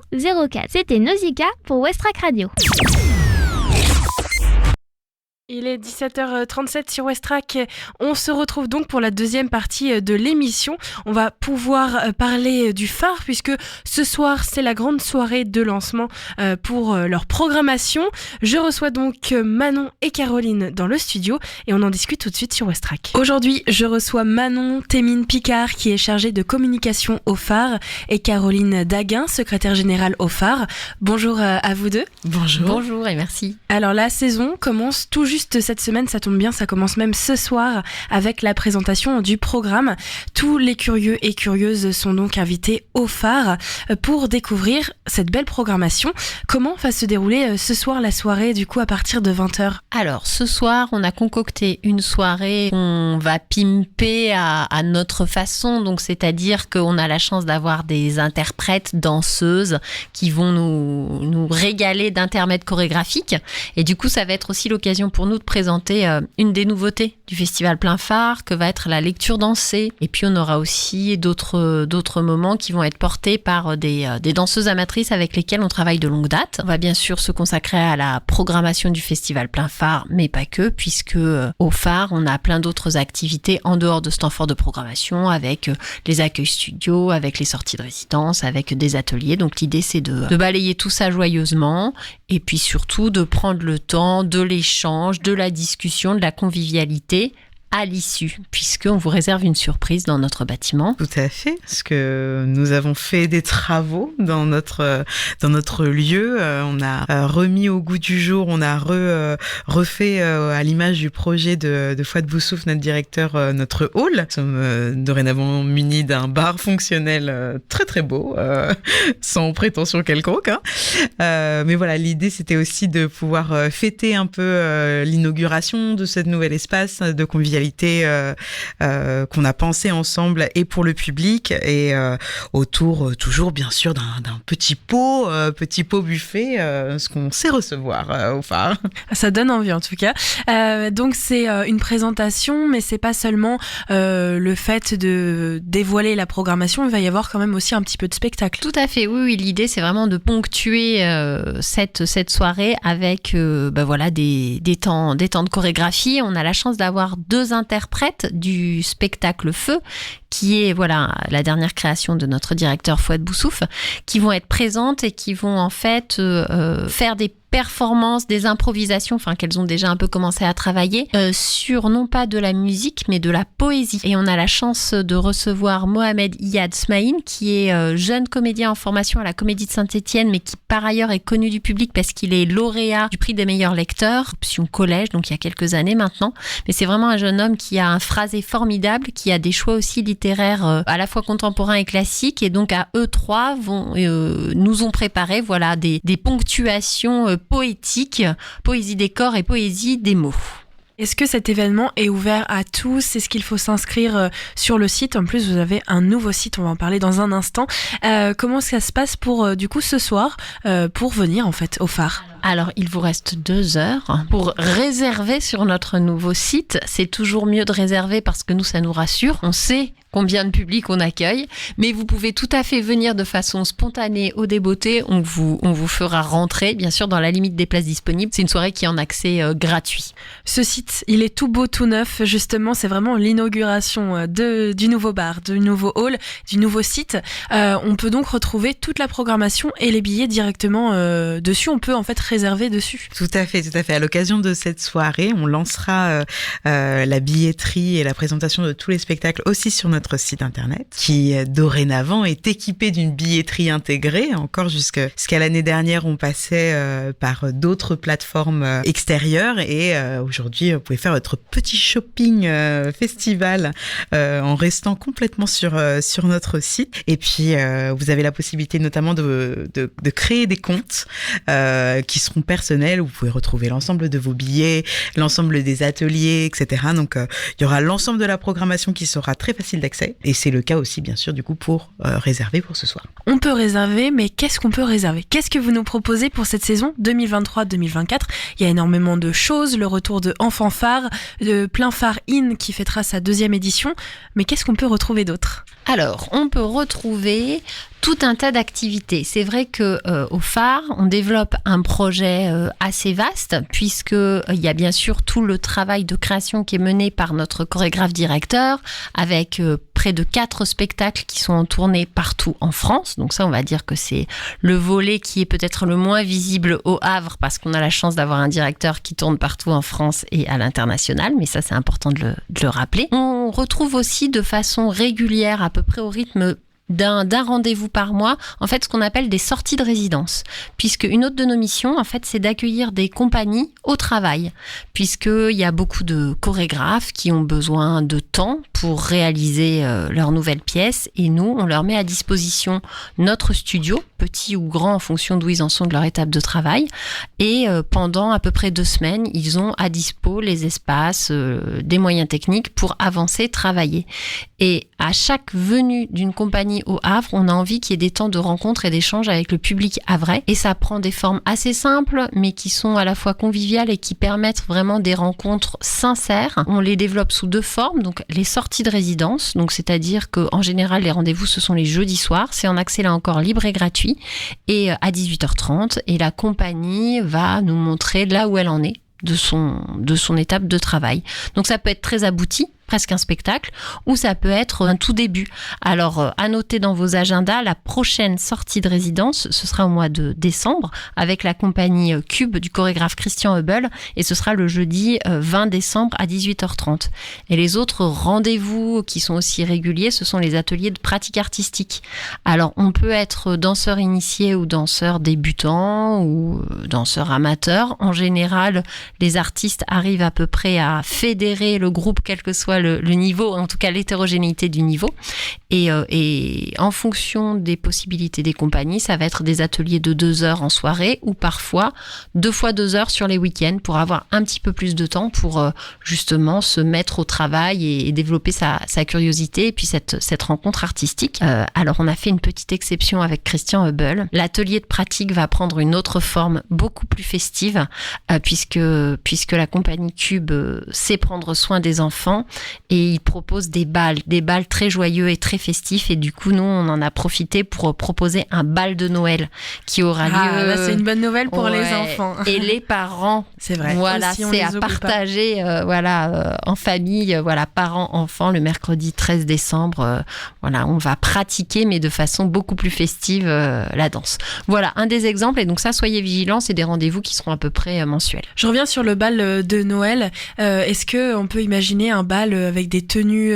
04. C'était Nausicaa pour Westrack Radio. Il est 17h37 sur Westrack. On se retrouve donc pour la deuxième partie de l'émission. On va pouvoir parler du phare puisque ce soir, c'est la grande soirée de lancement pour leur programmation. Je reçois donc Manon et Caroline dans le studio et on en discute tout de suite sur Westrack. Aujourd'hui, je reçois Manon Thémine-Picard qui est chargée de communication au phare et Caroline Daguin, secrétaire générale au phare. Bonjour à vous deux. Bonjour. Bonjour et merci. Alors la saison commence tout juste cette semaine, ça tombe bien, ça commence même ce soir avec la présentation du programme. Tous les curieux et curieuses sont donc invités au phare pour découvrir cette belle programmation. Comment va se dérouler ce soir la soirée du coup à partir de 20h ? Alors ce soir, on a concocté une soirée qu'on va pimper à notre façon, donc c'est-à-dire qu'on a la chance d'avoir des interprètes, danseuses qui vont nous régaler d'intermèdes chorégraphiques et du coup ça va être aussi l'occasion pour nous de présenter une des nouveautés du festival Plein Phare, que va être la lecture dansée. Et puis on aura aussi d'autres moments qui vont être portés par des danseuses amatrices avec lesquelles on travaille de longue date. On va bien sûr se consacrer à la programmation du festival Plein Phare, mais pas que, puisque au phare, on a plein d'autres activités en dehors de ce temps fort de programmation, avec les accueils studios, avec les sorties de résidence, avec des ateliers. Donc l'idée, c'est de balayer tout ça joyeusement et puis surtout de prendre le temps de l'échange, de la discussion, de la convivialité à l'issue, puisqu'on vous réserve une surprise dans notre bâtiment. Tout à fait, parce que nous avons fait des travaux dans notre lieu. On a remis au goût du jour, on a refait à l'image du projet de Fouad Boussouf, notre directeur, notre hall. Nous sommes dorénavant munis d'un bar fonctionnel très très beau, sans prétention quelconque. Mais voilà, l'idée c'était aussi de pouvoir fêter un peu l'inauguration de ce nouvel espace de convivialité qu'on a pensé ensemble et pour le public et autour toujours bien sûr d'un petit pot buffet, ce qu'on sait recevoir au phare. Ça donne envie en tout cas. Donc c'est une présentation, mais c'est pas seulement le fait de dévoiler la programmation, il va y avoir quand même aussi un petit peu de spectacle. Tout à fait, oui, l'idée c'est vraiment de ponctuer cette soirée avec des temps de chorégraphie. On a la chance d'avoir deux interprètes du spectacle Feu, qui est la dernière création de notre directeur Fouad Boussouf, qui vont être présentes et qui vont en fait faire des performances, des improvisations, qu'elles ont déjà un peu commencé à travailler, sur non pas de la musique, mais de la poésie. Et on a la chance de recevoir Mohamed Iyad Smaïn, qui est jeune comédien en formation à la Comédie de Saint-Étienne, mais qui par ailleurs est connu du public parce qu'il est lauréat du prix des meilleurs lecteurs, option collège, donc il y a quelques années maintenant. Mais c'est vraiment un jeune homme qui a un phrasé formidable, qui a des choix aussi littéraires à la fois contemporains et classiques, et donc à eux trois nous ont préparé des ponctuations poétique, poésie des corps et poésie des mots. Est-ce que cet événement est ouvert à tous? Est-ce qu'il faut s'inscrire sur le site? En plus, vous avez un nouveau site, on va en parler dans un instant. Comment ça se passe pour, du coup, ce soir, pour venir, en fait, au phare? Alors, il vous reste 2 heures pour réserver sur notre nouveau site. C'est toujours mieux de réserver parce que nous, ça nous rassure. On sait combien de public on accueille, mais vous pouvez tout à fait venir de façon spontanée au Débeauté. On vous fera rentrer, bien sûr, dans la limite des places disponibles. C'est une soirée qui est en accès gratuit. Ce site, il est tout beau, tout neuf. Justement, c'est vraiment l'inauguration du nouveau bar, du nouveau hall, du nouveau site. On peut donc retrouver toute la programmation et les billets directement dessus. On peut en fait réserver dessus. Tout à fait, tout à fait. À l'occasion de cette soirée, on lancera la billetterie et la présentation de tous les spectacles aussi sur notre site internet, qui dorénavant est équipé d'une billetterie intégrée. Encore jusqu'à l'année dernière, on passait par d'autres plateformes extérieures et aujourd'hui, vous pouvez faire votre petit shopping festival en restant complètement sur notre site. Et puis, vous avez la possibilité notamment de créer des comptes qui seront personnels où vous pouvez retrouver l'ensemble de vos billets, l'ensemble des ateliers, etc. Donc, il y aura l'ensemble de la programmation qui sera très facile d'accès. Et c'est le cas aussi, bien sûr, du coup, pour réserver pour ce soir. On peut réserver, mais qu'est-ce qu'on peut réserver? Qu'est-ce que vous nous proposez pour cette saison 2023-2024? Il y a énormément de choses, le retour de Enfants Phare, de Plein Phare In qui fêtera sa 2e édition. Mais qu'est-ce qu'on peut retrouver d'autre? Alors, on peut retrouver tout un tas d'activités. C'est vrai que au phare, on développe un projet assez vaste puisque il y a bien sûr tout le travail de création qui est mené par notre chorégraphe directeur avec près de 4 spectacles qui sont en tournée partout en France. Donc ça, on va dire que c'est le volet qui est peut-être le moins visible au Havre parce qu'on a la chance d'avoir un directeur qui tourne partout en France et à l'international. Mais ça, c'est important de le rappeler. On retrouve aussi de façon régulière, à peu près au rythme d'un rendez-vous par mois, en fait, ce qu'on appelle des sorties de résidence. Puisque une autre de nos missions, en fait, c'est d'accueillir des compagnies au travail. Puisqu'il y a beaucoup de chorégraphes qui ont besoin de temps pour réaliser leurs nouvelles pièces. Et nous, on leur met à disposition notre studio, petit ou grand en fonction d'où ils en sont de leur étape de travail. Et pendant à peu près 2 semaines, ils ont à dispo les espaces, des moyens techniques pour avancer, travailler. Et à chaque venue d'une compagnie au Havre, on a envie qu'il y ait des temps de rencontre et d'échange avec le public havrais. Et ça prend des formes assez simples, mais qui sont à la fois conviviales et qui permettent vraiment des rencontres sincères. On les développe sous 2 formes, donc les sorties de résidence, donc c'est-à-dire qu'en général, les rendez-vous, ce sont les jeudis soirs. C'est en accès là encore libre et gratuit, et à 18h30. Et la compagnie va nous montrer là où elle en est de son étape de travail. Donc ça peut être très abouti, presque un spectacle, ou ça peut être un tout début. Alors, à noter dans vos agendas, la prochaine sortie de résidence, ce sera au mois de décembre, avec la compagnie Cube du chorégraphe Christian Hubel, et ce sera le jeudi 20 décembre à 18h30. Et les autres rendez-vous qui sont aussi réguliers, ce sont les ateliers de pratique artistique. Alors, on peut être danseur initié ou danseur débutant ou danseur amateur. En général, les artistes arrivent à peu près à fédérer le groupe, quel que soit le niveau, en tout cas l'hétérogénéité du niveau. Et en fonction des possibilités des compagnies, ça va être des ateliers de 2 heures en soirée ou parfois 2 fois 2 heures sur les week-ends pour avoir un petit peu plus de temps pour justement se mettre au travail et développer sa curiosité et puis cette rencontre artistique. Alors on a fait une petite exception avec Christian Hubel. L'atelier de pratique va prendre une autre forme beaucoup plus festive puisque la compagnie Cube sait prendre soin des enfants et il propose des balles très joyeux et très festifs, et du coup nous on en a profité pour proposer un bal de Noël qui aura lieu. Là, c'est une bonne nouvelle pour les enfants et les parents. C'est vrai. Voilà, c'est à partager en famille, parents enfants, le mercredi 13 décembre. On va pratiquer mais de façon beaucoup plus festive la danse. Voilà un des exemples, et donc ça, soyez vigilants, c'est des rendez-vous qui seront à peu près mensuels. Je reviens sur le bal de Noël. Est-ce que on peut imaginer un bal avec des tenues,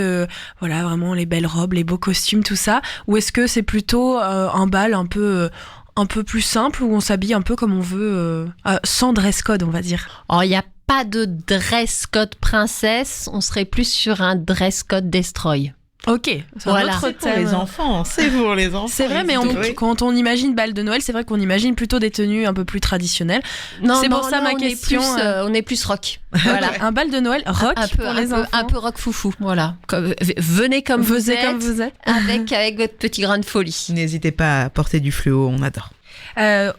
vraiment les belles robes, les beaux costumes, tout ça, ou est-ce que c'est plutôt un bal un peu plus simple où on s'habille un peu comme on veut, sans dress code, on va dire? Il n'y a pas de dress code princesse, on serait plus sur un dress code destroy. Ok, c'est un autre C'est pour thème. les enfants, c'est pour les enfants. C'est vrai, mais quand on imagine bal de Noël, c'est vrai qu'on imagine plutôt des tenues un peu plus traditionnelles. C'est pour ça ma question. On est plus rock. Voilà, un bal de Noël rock pour les enfants. Un peu rock foufou. Voilà. Venez comme vous êtes, avec votre petit grain de folie. N'hésitez pas à porter du fluo, on adore.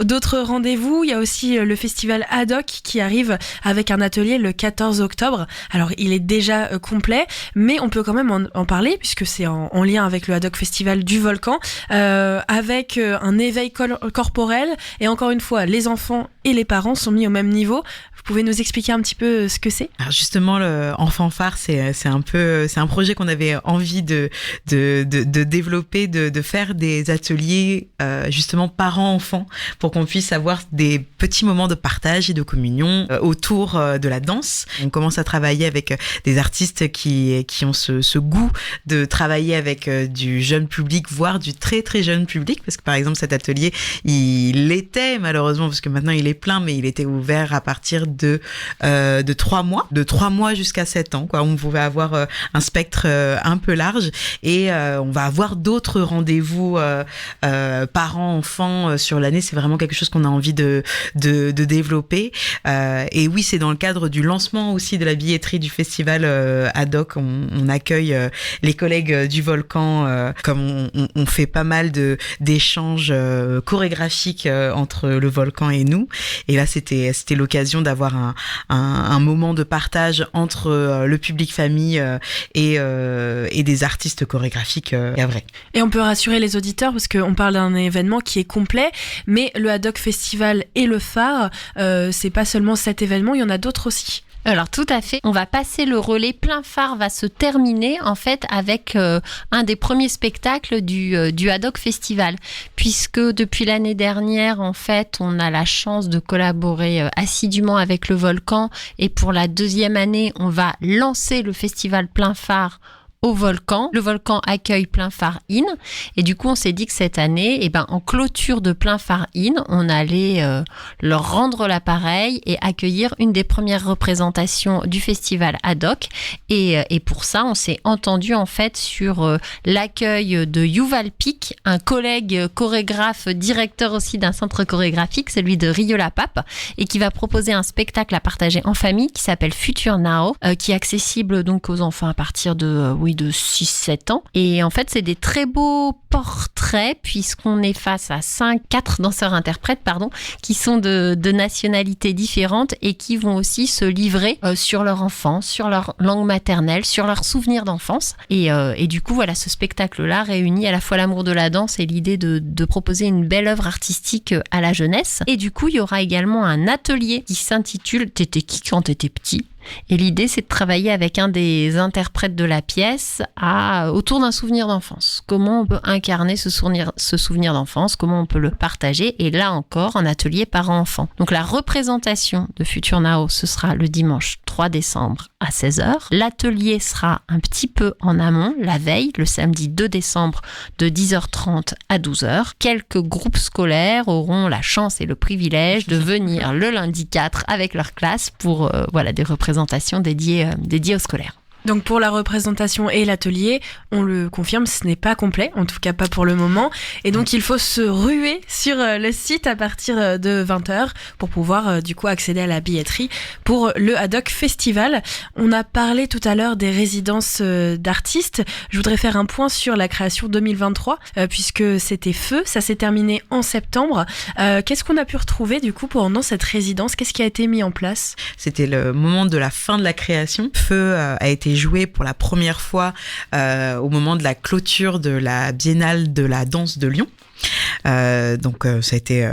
D'autres rendez-vous, il y a aussi le festival Haddock qui arrive avec un atelier le 14 octobre. Alors il est déjà complet, mais on peut quand même en parler puisque c'est en lien avec le Haddock Festival du Volcan, avec un éveil corporel, et encore une fois, les enfants et les parents sont mis au même niveau. Vous pouvez nous expliquer un petit peu ce que c'est ? Alors justement, le Enfant Phare, c'est un projet qu'on avait envie de développer, de faire des ateliers justement parents-enfants, pour qu'on puisse avoir des petits moments de partage et de communion autour de la danse. On commence à travailler avec des artistes qui ont ce goût de travailler avec du jeune public, voire du très très jeune public, parce que par exemple cet atelier, il était malheureusement, parce que maintenant il est plein, mais il était ouvert à partir de 3 mois, de 3 mois jusqu'à 7 ans, quoi. On pouvait avoir un spectre un peu large, et on va avoir d'autres rendez-vous parents-enfants sur l'année. C'est vraiment quelque chose qu'on a envie de développer. Et oui, c'est dans le cadre du lancement aussi de la billetterie du festival Haddock. On accueille les collègues du Volcan, comme on fait pas mal d'échanges chorégraphiques entre le Volcan et nous. Et là, c'était l'occasion d'avoir un moment de partage entre le public famille et des artistes chorégraphiques vrai. Et on peut rassurer les auditeurs parce qu'on parle d'un événement qui est complet, mais le Haddock Festival et le phare, c'est pas seulement cet événement, il y en a d'autres aussi. Alors tout à fait, on va passer le relais. Plein Phare va se terminer en fait avec un des premiers spectacles du Haddock Festival, puisque depuis l'année dernière en fait on a la chance de collaborer assidûment avec le Volcan, et pour la 2e année on va lancer le festival Plein Phare au Volcan. Le Volcan accueille Plein Phare In, et du coup on s'est dit que cette année, en clôture de Plein Phare In, on allait leur rendre l'appareil et accueillir une des premières représentations du festival Haddock, et pour ça on s'est entendu en fait sur l'accueil de Yuval Pic, un collègue chorégraphe, directeur aussi d'un centre chorégraphique, celui de Rieux-la-Pape, et qui va proposer un spectacle à partager en famille qui s'appelle Future Now, qui est accessible donc aux enfants à partir de 6-7 ans. Et en fait, c'est des très beaux portraits, puisqu'on est face à 4 danseurs-interprètes, qui sont de nationalités différentes et qui vont aussi se livrer sur leur enfance, sur leur langue maternelle, sur leurs souvenirs d'enfance. Et du coup, voilà, ce spectacle-là réunit à la fois l'amour de la danse et l'idée de proposer une belle œuvre artistique à la jeunesse. Et du coup, il y aura également un atelier qui s'intitule « T'étais qui quand t'étais petit ?» Et l'idée, c'est de travailler avec un des interprètes de la pièce autour d'un souvenir d'enfance. Comment on peut incarner ce souvenir d'enfance, comment on peut le partager, et là encore, en atelier parents-enfants. Donc la représentation de Future Now, ce sera le dimanche 3 décembre à 16h. L'atelier sera un petit peu en amont, la veille, le samedi 2 décembre de 10h30 à 12h. Quelques groupes scolaires auront la chance et le privilège de venir le lundi 4 avec leur classe pour des représentations dédiées aux scolaires. Donc pour la représentation et l'atelier, on le confirme, ce n'est pas complet, en tout cas pas pour le moment. Et donc il faut se ruer sur le site à partir de 20h pour pouvoir du coup accéder à la billetterie pour le Haddock Festival. On a parlé tout à l'heure des résidences d'artistes. Je voudrais faire un point sur la création 2023 puisque c'était Feu, ça s'est terminé en septembre. Qu'est-ce qu'on a pu retrouver du coup pendant cette résidence ? Qu'est-ce qui a été mis en place ? C'était le moment de la fin de la création. Feu a été joué pour la première fois au moment de la clôture de la Biennale de la danse de Lyon. Donc ça a été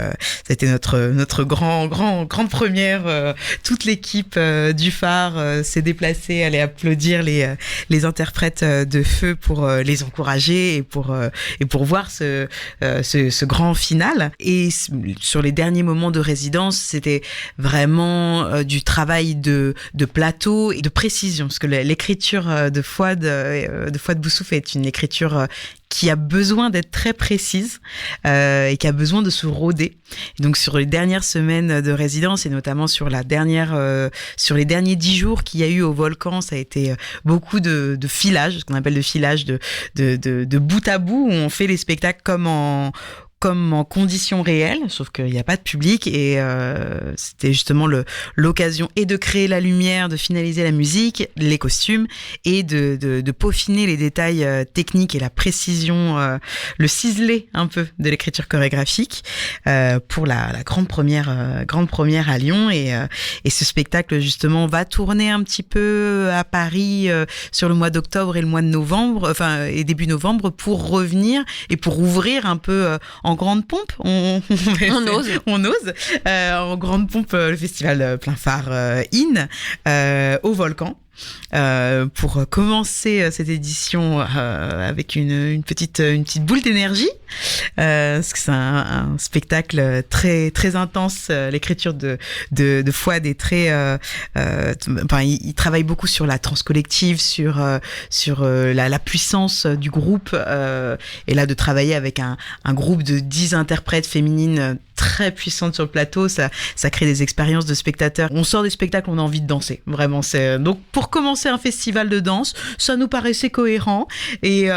notre grande première. Toute l'équipe du phare s'est déplacée, allait applaudir les interprètes de Feu pour les encourager et pour voir ce grand final. Et sur les derniers moments de résidence, c'était vraiment du travail de plateau et de précision, parce que l'écriture de Fouad Boussouf est une écriture qui a besoin d'être très précise et qui a besoin de se roder. Et donc sur les dernières semaines de résidence et notamment sur les derniers 10 jours qu'il y a eu au Volcan, ça a été beaucoup de filage, ce qu'on appelle de filage de bout à bout, où on fait les spectacles comme en conditions réelles, sauf qu'il n'y a pas de public et c'était justement l'occasion et de créer la lumière, de finaliser la musique, les costumes et de peaufiner les détails techniques et la précision, le ciselé un peu de l'écriture chorégraphique pour la grande première à Lyon et ce spectacle justement va tourner un petit peu à Paris sur le mois d'octobre et le mois de novembre, et début novembre pour revenir et pour ouvrir un peu en grande pompe, on ose en grande pompe le festival Plein Phare au Volcan. Pour commencer cette édition avec une petite boule d'énergie, parce que c'est un spectacle très très intense. L'écriture de Fouad est très, il travaille beaucoup sur la trance collective, sur la puissance du groupe, et là de travailler avec un groupe de 10 interprètes féminines très puissantes sur le plateau, ça crée des expériences de spectateurs. On sort des spectacles, on a envie de danser. Vraiment, donc pour commencer un festival de danse, ça nous paraissait cohérent et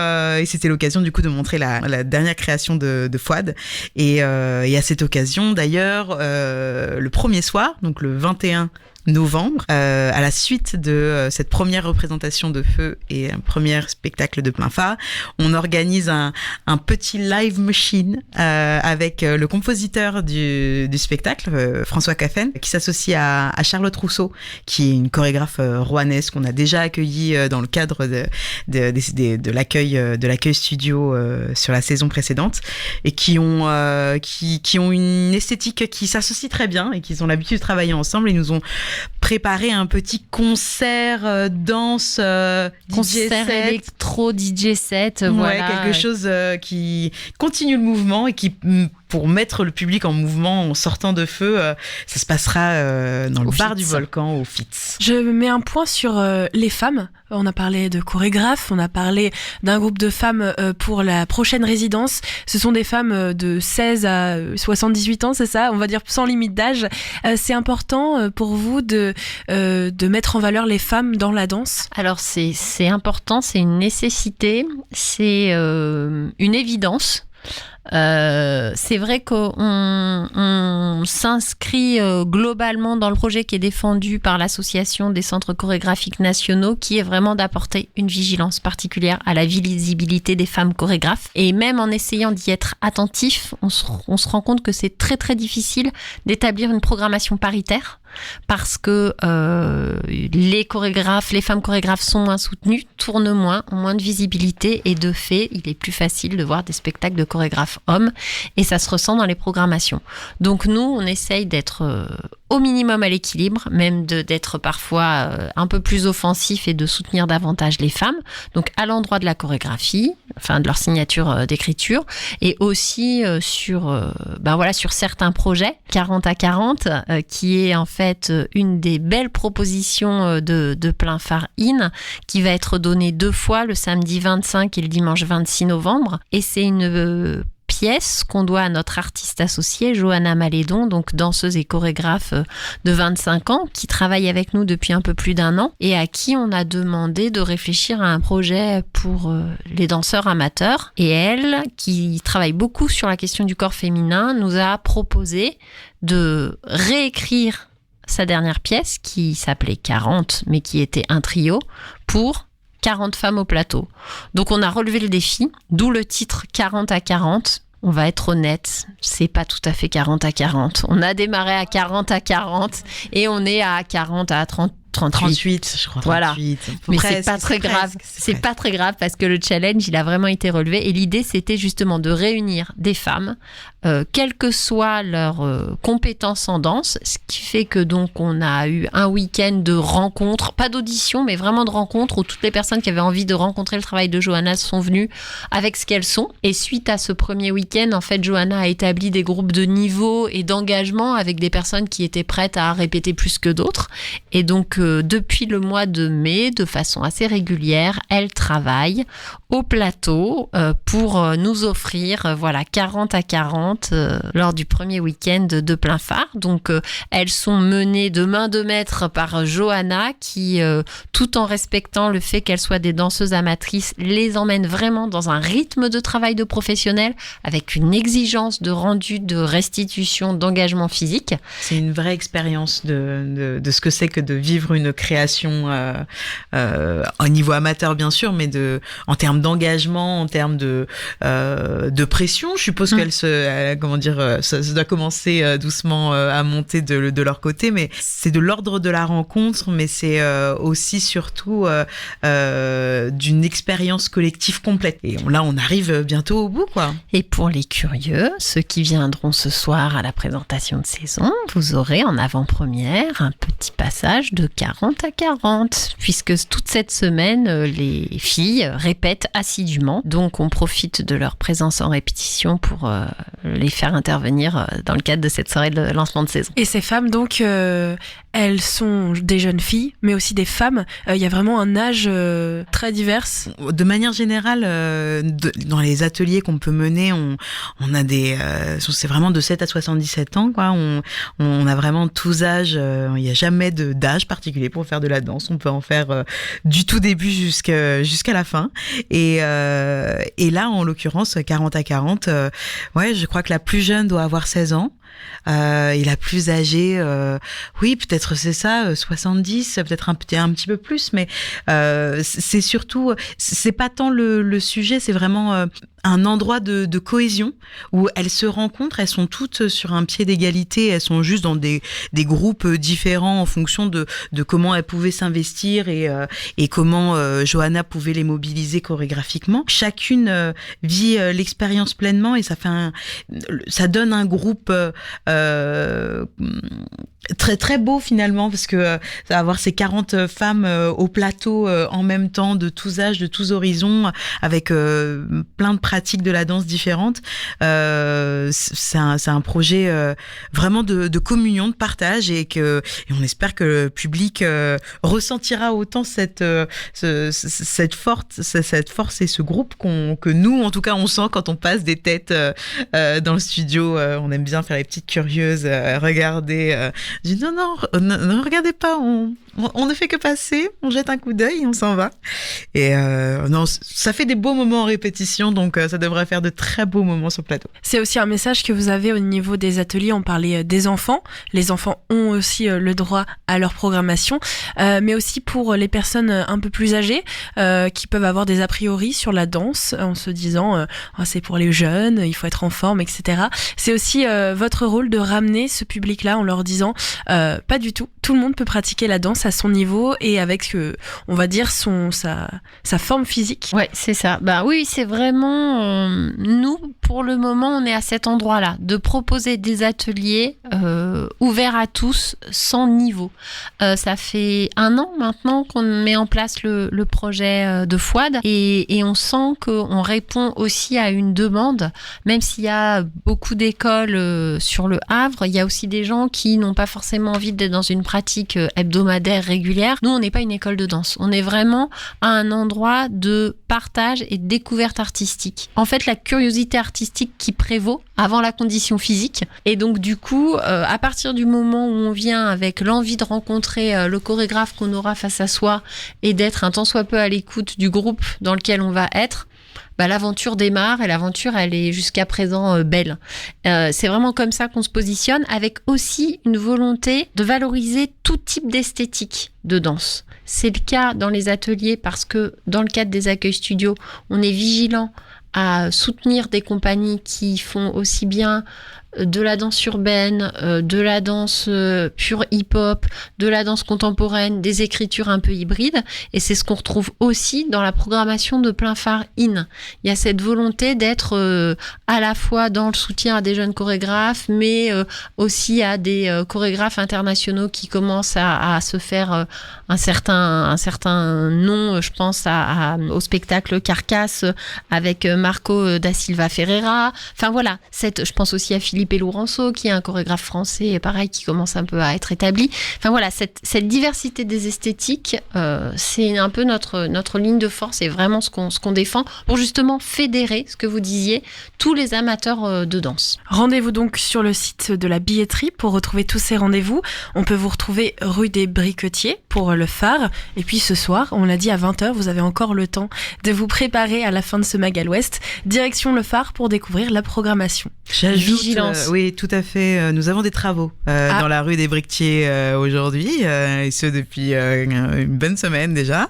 c'était l'occasion du coup de montrer la dernière création de Fouad et à cette occasion d'ailleurs le premier soir, donc le 21 novembre, à la suite de cette première représentation de Feu et un premier spectacle de Plein Phare, on organise un petit live machine avec le compositeur du spectacle, François Caffen, qui s'associe à Charlotte Rousseau, qui est une chorégraphe rouennaise qu'on a déjà accueillie dans le cadre de l'accueil studio sur la saison précédente et qui ont une esthétique qui s'associe très bien et qui ont l'habitude de travailler ensemble et nous ont préparer un petit concert danse concert électro DJ set, voilà, quelque chose qui continue le mouvement et qui pour mettre le public en mouvement en sortant de Feu, ça se passera dans le bar du Volcan au Fitz. Je mets un point sur les femmes. On a parlé de chorégraphes, on a parlé d'un groupe de femmes pour la prochaine résidence. Ce sont des femmes de 16 à 78 ans, c'est ça ? On va dire sans limite d'âge. C'est important pour vous de mettre en valeur les femmes dans la danse ? Alors c'est important, c'est une nécessité, c'est une évidence. C'est vrai qu'on s'inscrit globalement dans le projet qui est défendu par l'association des centres chorégraphiques nationaux, qui est vraiment d'apporter une vigilance particulière à la visibilité des femmes chorégraphes. Et même en essayant d'y être attentif, on se rend compte que c'est très très difficile d'établir une programmation paritaire, parce que les femmes chorégraphes sont moins soutenues, tournent moins, ont moins de visibilité, et de fait, il est plus facile de voir des spectacles de chorégraphes hommes, et ça se ressent dans les programmations. Donc nous, on essaye d'être au minimum à l'équilibre, même d'être parfois un peu plus offensif et de soutenir davantage les femmes, donc à l'endroit de la chorégraphie, enfin de leur signature d'écriture, et aussi sur certains projets, 40 à 40, qui est en fait une des belles propositions de Plein Phare In, qui va être donnée 2 fois, le samedi 25 et le dimanche 26 novembre, et c'est une pièce qu'on doit à notre artiste associée, Johanna Malédon, donc danseuse et chorégraphe de 25 ans, qui travaille avec nous depuis un peu plus d'1 an et à qui on a demandé de réfléchir à un projet pour les danseurs amateurs. Et elle, qui travaille beaucoup sur la question du corps féminin, nous a proposé de réécrire sa dernière pièce, qui s'appelait 40, mais qui était un trio, pour 40 femmes au plateau. Donc on a relevé le défi, d'où le titre 40 à 40. On va être honnête, c'est pas tout à fait 40 à 40. On a démarré à 40 à 40 et on est à 40 à 38, je crois. 38. Voilà. Mais Presque, c'est pas très grave. C'est pas très grave parce que le challenge, il a vraiment été relevé. Et l'idée, c'était justement de réunir des femmes, quelles que soient leurs compétences en danse. Ce qui fait que donc, on a eu un week-end de rencontres, pas d'audition, mais vraiment de rencontres où toutes les personnes qui avaient envie de rencontrer le travail de Johanna sont venues avec ce qu'elles sont. Et suite à ce premier week-end, en fait, Johanna a établi des groupes de niveau et d'engagement avec des personnes qui étaient prêtes à répéter plus que d'autres. Et donc, depuis le mois de mai, de façon assez régulière, elles travaillent au plateau pour nous offrir 40 à 40 lors du premier week-end de plein phare. Donc elles sont menées de main de maître par Johanna qui, tout en respectant le fait qu'elles soient des danseuses amatrices, les emmène vraiment dans un rythme de travail de professionnel avec une exigence de rendu, de restitution, d'engagement physique. C'est une vraie expérience de ce que c'est que de vivre une création au niveau amateur bien sûr, mais en termes d'engagement, en termes de pression. Je suppose qu'elle ça doit commencer doucement à monter de leur côté, mais c'est de l'ordre de la rencontre, mais c'est aussi surtout d'une expérience collective complète. Et là, on arrive bientôt au bout, quoi. Et pour les curieux, ceux qui viendront ce soir à la présentation de saison, vous aurez en avant-première un petit passage de 40 à 40, puisque toute cette semaine, les filles répètent assidûment. Donc, on profite de leur présence en répétition pour les faire intervenir dans le cadre de cette soirée de lancement de saison. Et ces femmes, donc, elles sont des jeunes filles, mais aussi des femmes. Il y a vraiment un âge très divers. De manière générale, dans les ateliers qu'on peut mener, on a c'est vraiment de 7 à 77 ans, quoi. On a vraiment tous âges. Il n'y a jamais d'âge particulier pour faire de la danse. On peut en faire du tout début jusqu'à la fin. Et là, en l'occurrence, 40 à 40, je crois que la plus jeune doit avoir 16 ans. Et la plus âgée, oui, peut-être c'est ça, 70, peut-être un petit peu plus, mais c'est surtout, c'est pas tant le sujet, c'est vraiment un endroit de cohésion où elles se rencontrent, elles sont toutes sur un pied d'égalité, elles sont juste dans des groupes différents en fonction de comment elles pouvaient s'investir et comment Johanna pouvait les mobiliser chorégraphiquement. Chacune vit l'expérience pleinement et ça donne un groupe très très beau finalement, parce que avoir ces 40 femmes au plateau en même temps, de tous âges, de tous horizons, avec plein de pratiques de la danse différentes, c'est un projet vraiment de communion, de partage, et on espère que le public ressentira autant cette force et ce groupe que nous, en tout cas, on sent quand on passe des têtes dans le studio. On aime bien faire les petites curieuses, regarder. Je dis non, regardez pas, on ne fait que passer, on jette un coup d'œil et on s'en va. Et non, ça fait des beaux moments en répétition, donc ça devrait faire de très beaux moments sur le plateau. C'est aussi un message que vous avez au niveau des ateliers. On parlait des enfants. Les enfants ont aussi le droit à leur programmation, mais aussi pour les personnes un peu plus âgées qui peuvent avoir des a priori sur la danse en se disant c'est pour les jeunes, il faut être en forme, etc. C'est aussi votre rôle de ramener ce public-là en leur disant pas du tout. Tout le monde peut pratiquer la danse à son niveau et avec, on va dire, sa forme physique. Ouais, c'est ça. Bah oui, c'est vraiment... nous, pour le moment, on est à cet endroit-là, de proposer des ateliers ouverts à tous, sans niveau. Ça fait 1 an maintenant qu'on met en place le projet de Fouad et on sent qu'on répond aussi à une demande, même s'il y a beaucoup d'écoles sur le Havre, il y a aussi des gens qui n'ont pas forcément envie d'être dans une pratique hebdomadaire régulière. Nous, on n'est pas une école de danse. On est vraiment à un endroit de partage et de découverte artistique. En fait, la curiosité artistique qui prévaut avant la condition physique. Et donc, du coup, à partir du moment où on vient avec l'envie de rencontrer le chorégraphe qu'on aura face à soi et d'être un tant soit peu à l'écoute du groupe dans lequel on va être, l'aventure démarre et l'aventure, elle est jusqu'à présent belle. C'est vraiment comme ça qu'on se positionne, avec aussi une volonté de valoriser tout type d'esthétique de danse. C'est le cas dans les ateliers parce que dans le cadre des accueils studios, on est vigilant à soutenir des compagnies qui font aussi bien de la danse urbaine, de la danse pure hip-hop, de la danse contemporaine, des écritures un peu hybrides. Et c'est ce qu'on retrouve aussi dans la programmation de Plein Phare In. Il y a cette volonté d'être à la fois dans le soutien à des jeunes chorégraphes, mais aussi à des chorégraphes internationaux qui commencent à se faire un certain nom. Je pense au spectacle Carcasse avec Marco da Silva Ferreira. Enfin voilà, je pense aussi à Philippe Felipe Lourenço, qui est un chorégraphe français, pareil, qui commence un peu à être établi. Enfin voilà, cette diversité des esthétiques, c'est un peu notre ligne de force et vraiment ce qu'on défend pour justement fédérer, ce que vous disiez, tous les amateurs de danse. Rendez-vous donc sur le site de la billetterie pour retrouver tous ces rendez-vous. On peut vous retrouver rue des Briquetiers pour le phare. Et puis ce soir, on l'a dit à 20h, vous avez encore le temps de vous préparer à la fin de ce Mag à l'Ouest. Direction le phare pour découvrir la programmation. J'ajoute, Vigilance. oui, tout à fait. Nous avons des travaux dans la rue des Briquetiers aujourd'hui, et ce depuis une bonne semaine déjà.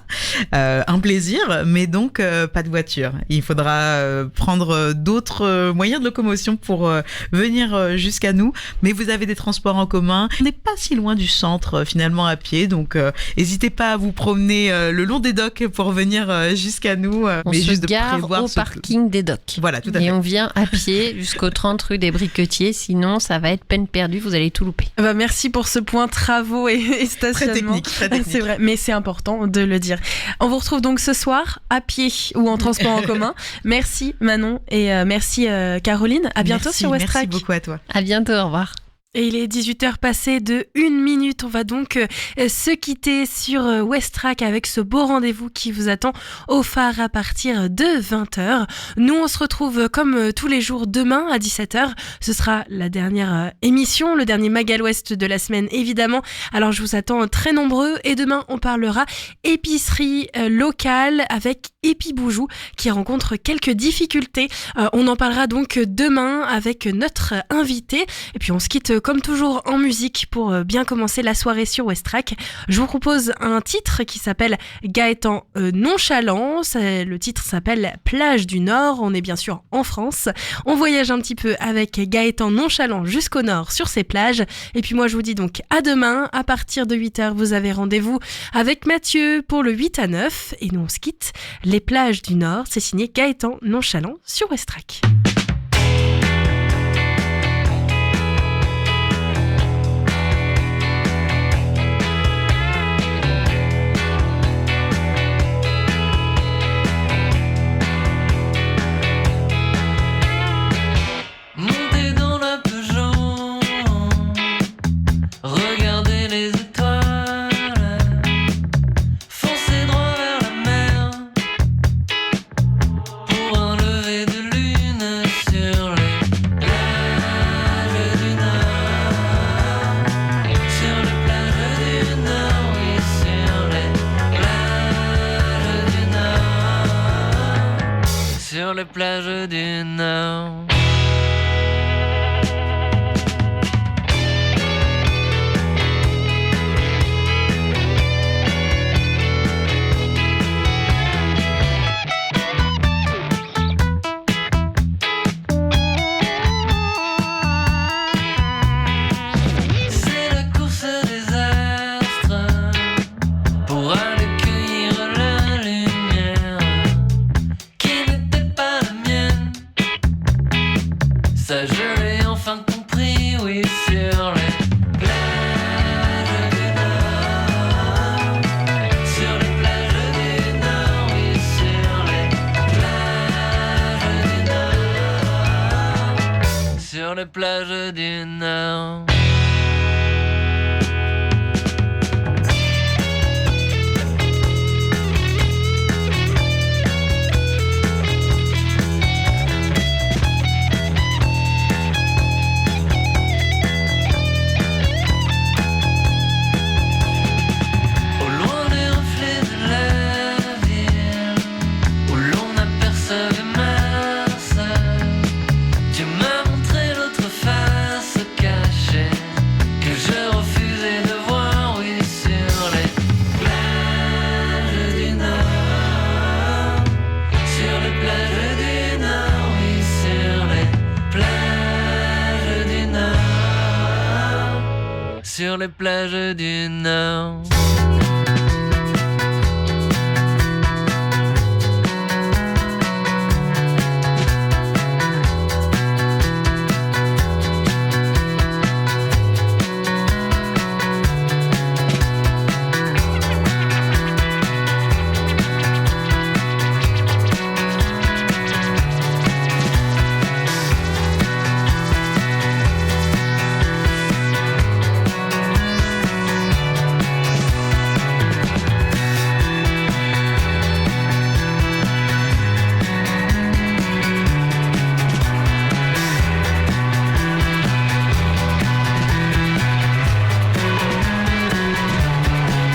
Un plaisir, mais donc pas de voiture. Il faudra prendre d'autres moyens de locomotion pour venir jusqu'à nous. Mais vous avez des transports en commun. On n'est pas si loin du centre finalement à pied, donc n'hésitez pas à vous promener le long des docks pour venir jusqu'à nous. On mais se juste gare au parking des docks. Voilà, tout à fait. Et on vient à pied jusqu'au 30 rue des Briquetiers, sinon ça va être peine perdue, vous allez tout louper. Merci pour ce point travaux et stationnement. Très technique. C'est vrai, mais c'est important de le dire. On vous retrouve donc ce soir à pied ou en transport en commun. Merci Manon et merci Caroline. À bientôt sur West Track. Merci beaucoup à toi. À bientôt, au revoir. Et il est 18h passé de 1 minute. On va donc se quitter sur West Track avec ce beau rendez-vous qui vous attend au phare à partir de 20h. Nous, on se retrouve comme tous les jours demain à 17h. Ce sera la dernière émission, le dernier Mag à l'Ouest de la semaine, évidemment. Alors, je vous attends très nombreux. Et demain, on parlera épicerie locale avec Épiboujou qui rencontre quelques difficultés. On en parlera donc demain avec notre invité. Et puis, on se quitte comme toujours en musique pour bien commencer la soirée sur West Track. Je vous propose un titre qui s'appelle Gaëtan Nonchalant. Le titre s'appelle Plage du Nord. On est bien sûr en France. On voyage un petit peu avec Gaëtan Nonchalant jusqu'au nord sur ces plages. Et puis moi je vous dis donc à demain. À partir de 8h, vous avez rendez-vous avec Mathieu pour le 8 à 9. Et nous on se quitte. Les plages du Nord, c'est signé Gaëtan Nonchalant sur West Track. Les plages du Nord. C'est la course des astres pour aller cueillir la lumière qui n'était pas la mienne. Ça je l'ai enfin compris, oui, sur les plages du Nord. Sur les plages du Nord, oui, sur les plages du Nord. Sur les plages du Nord. Sur les plages du Nord.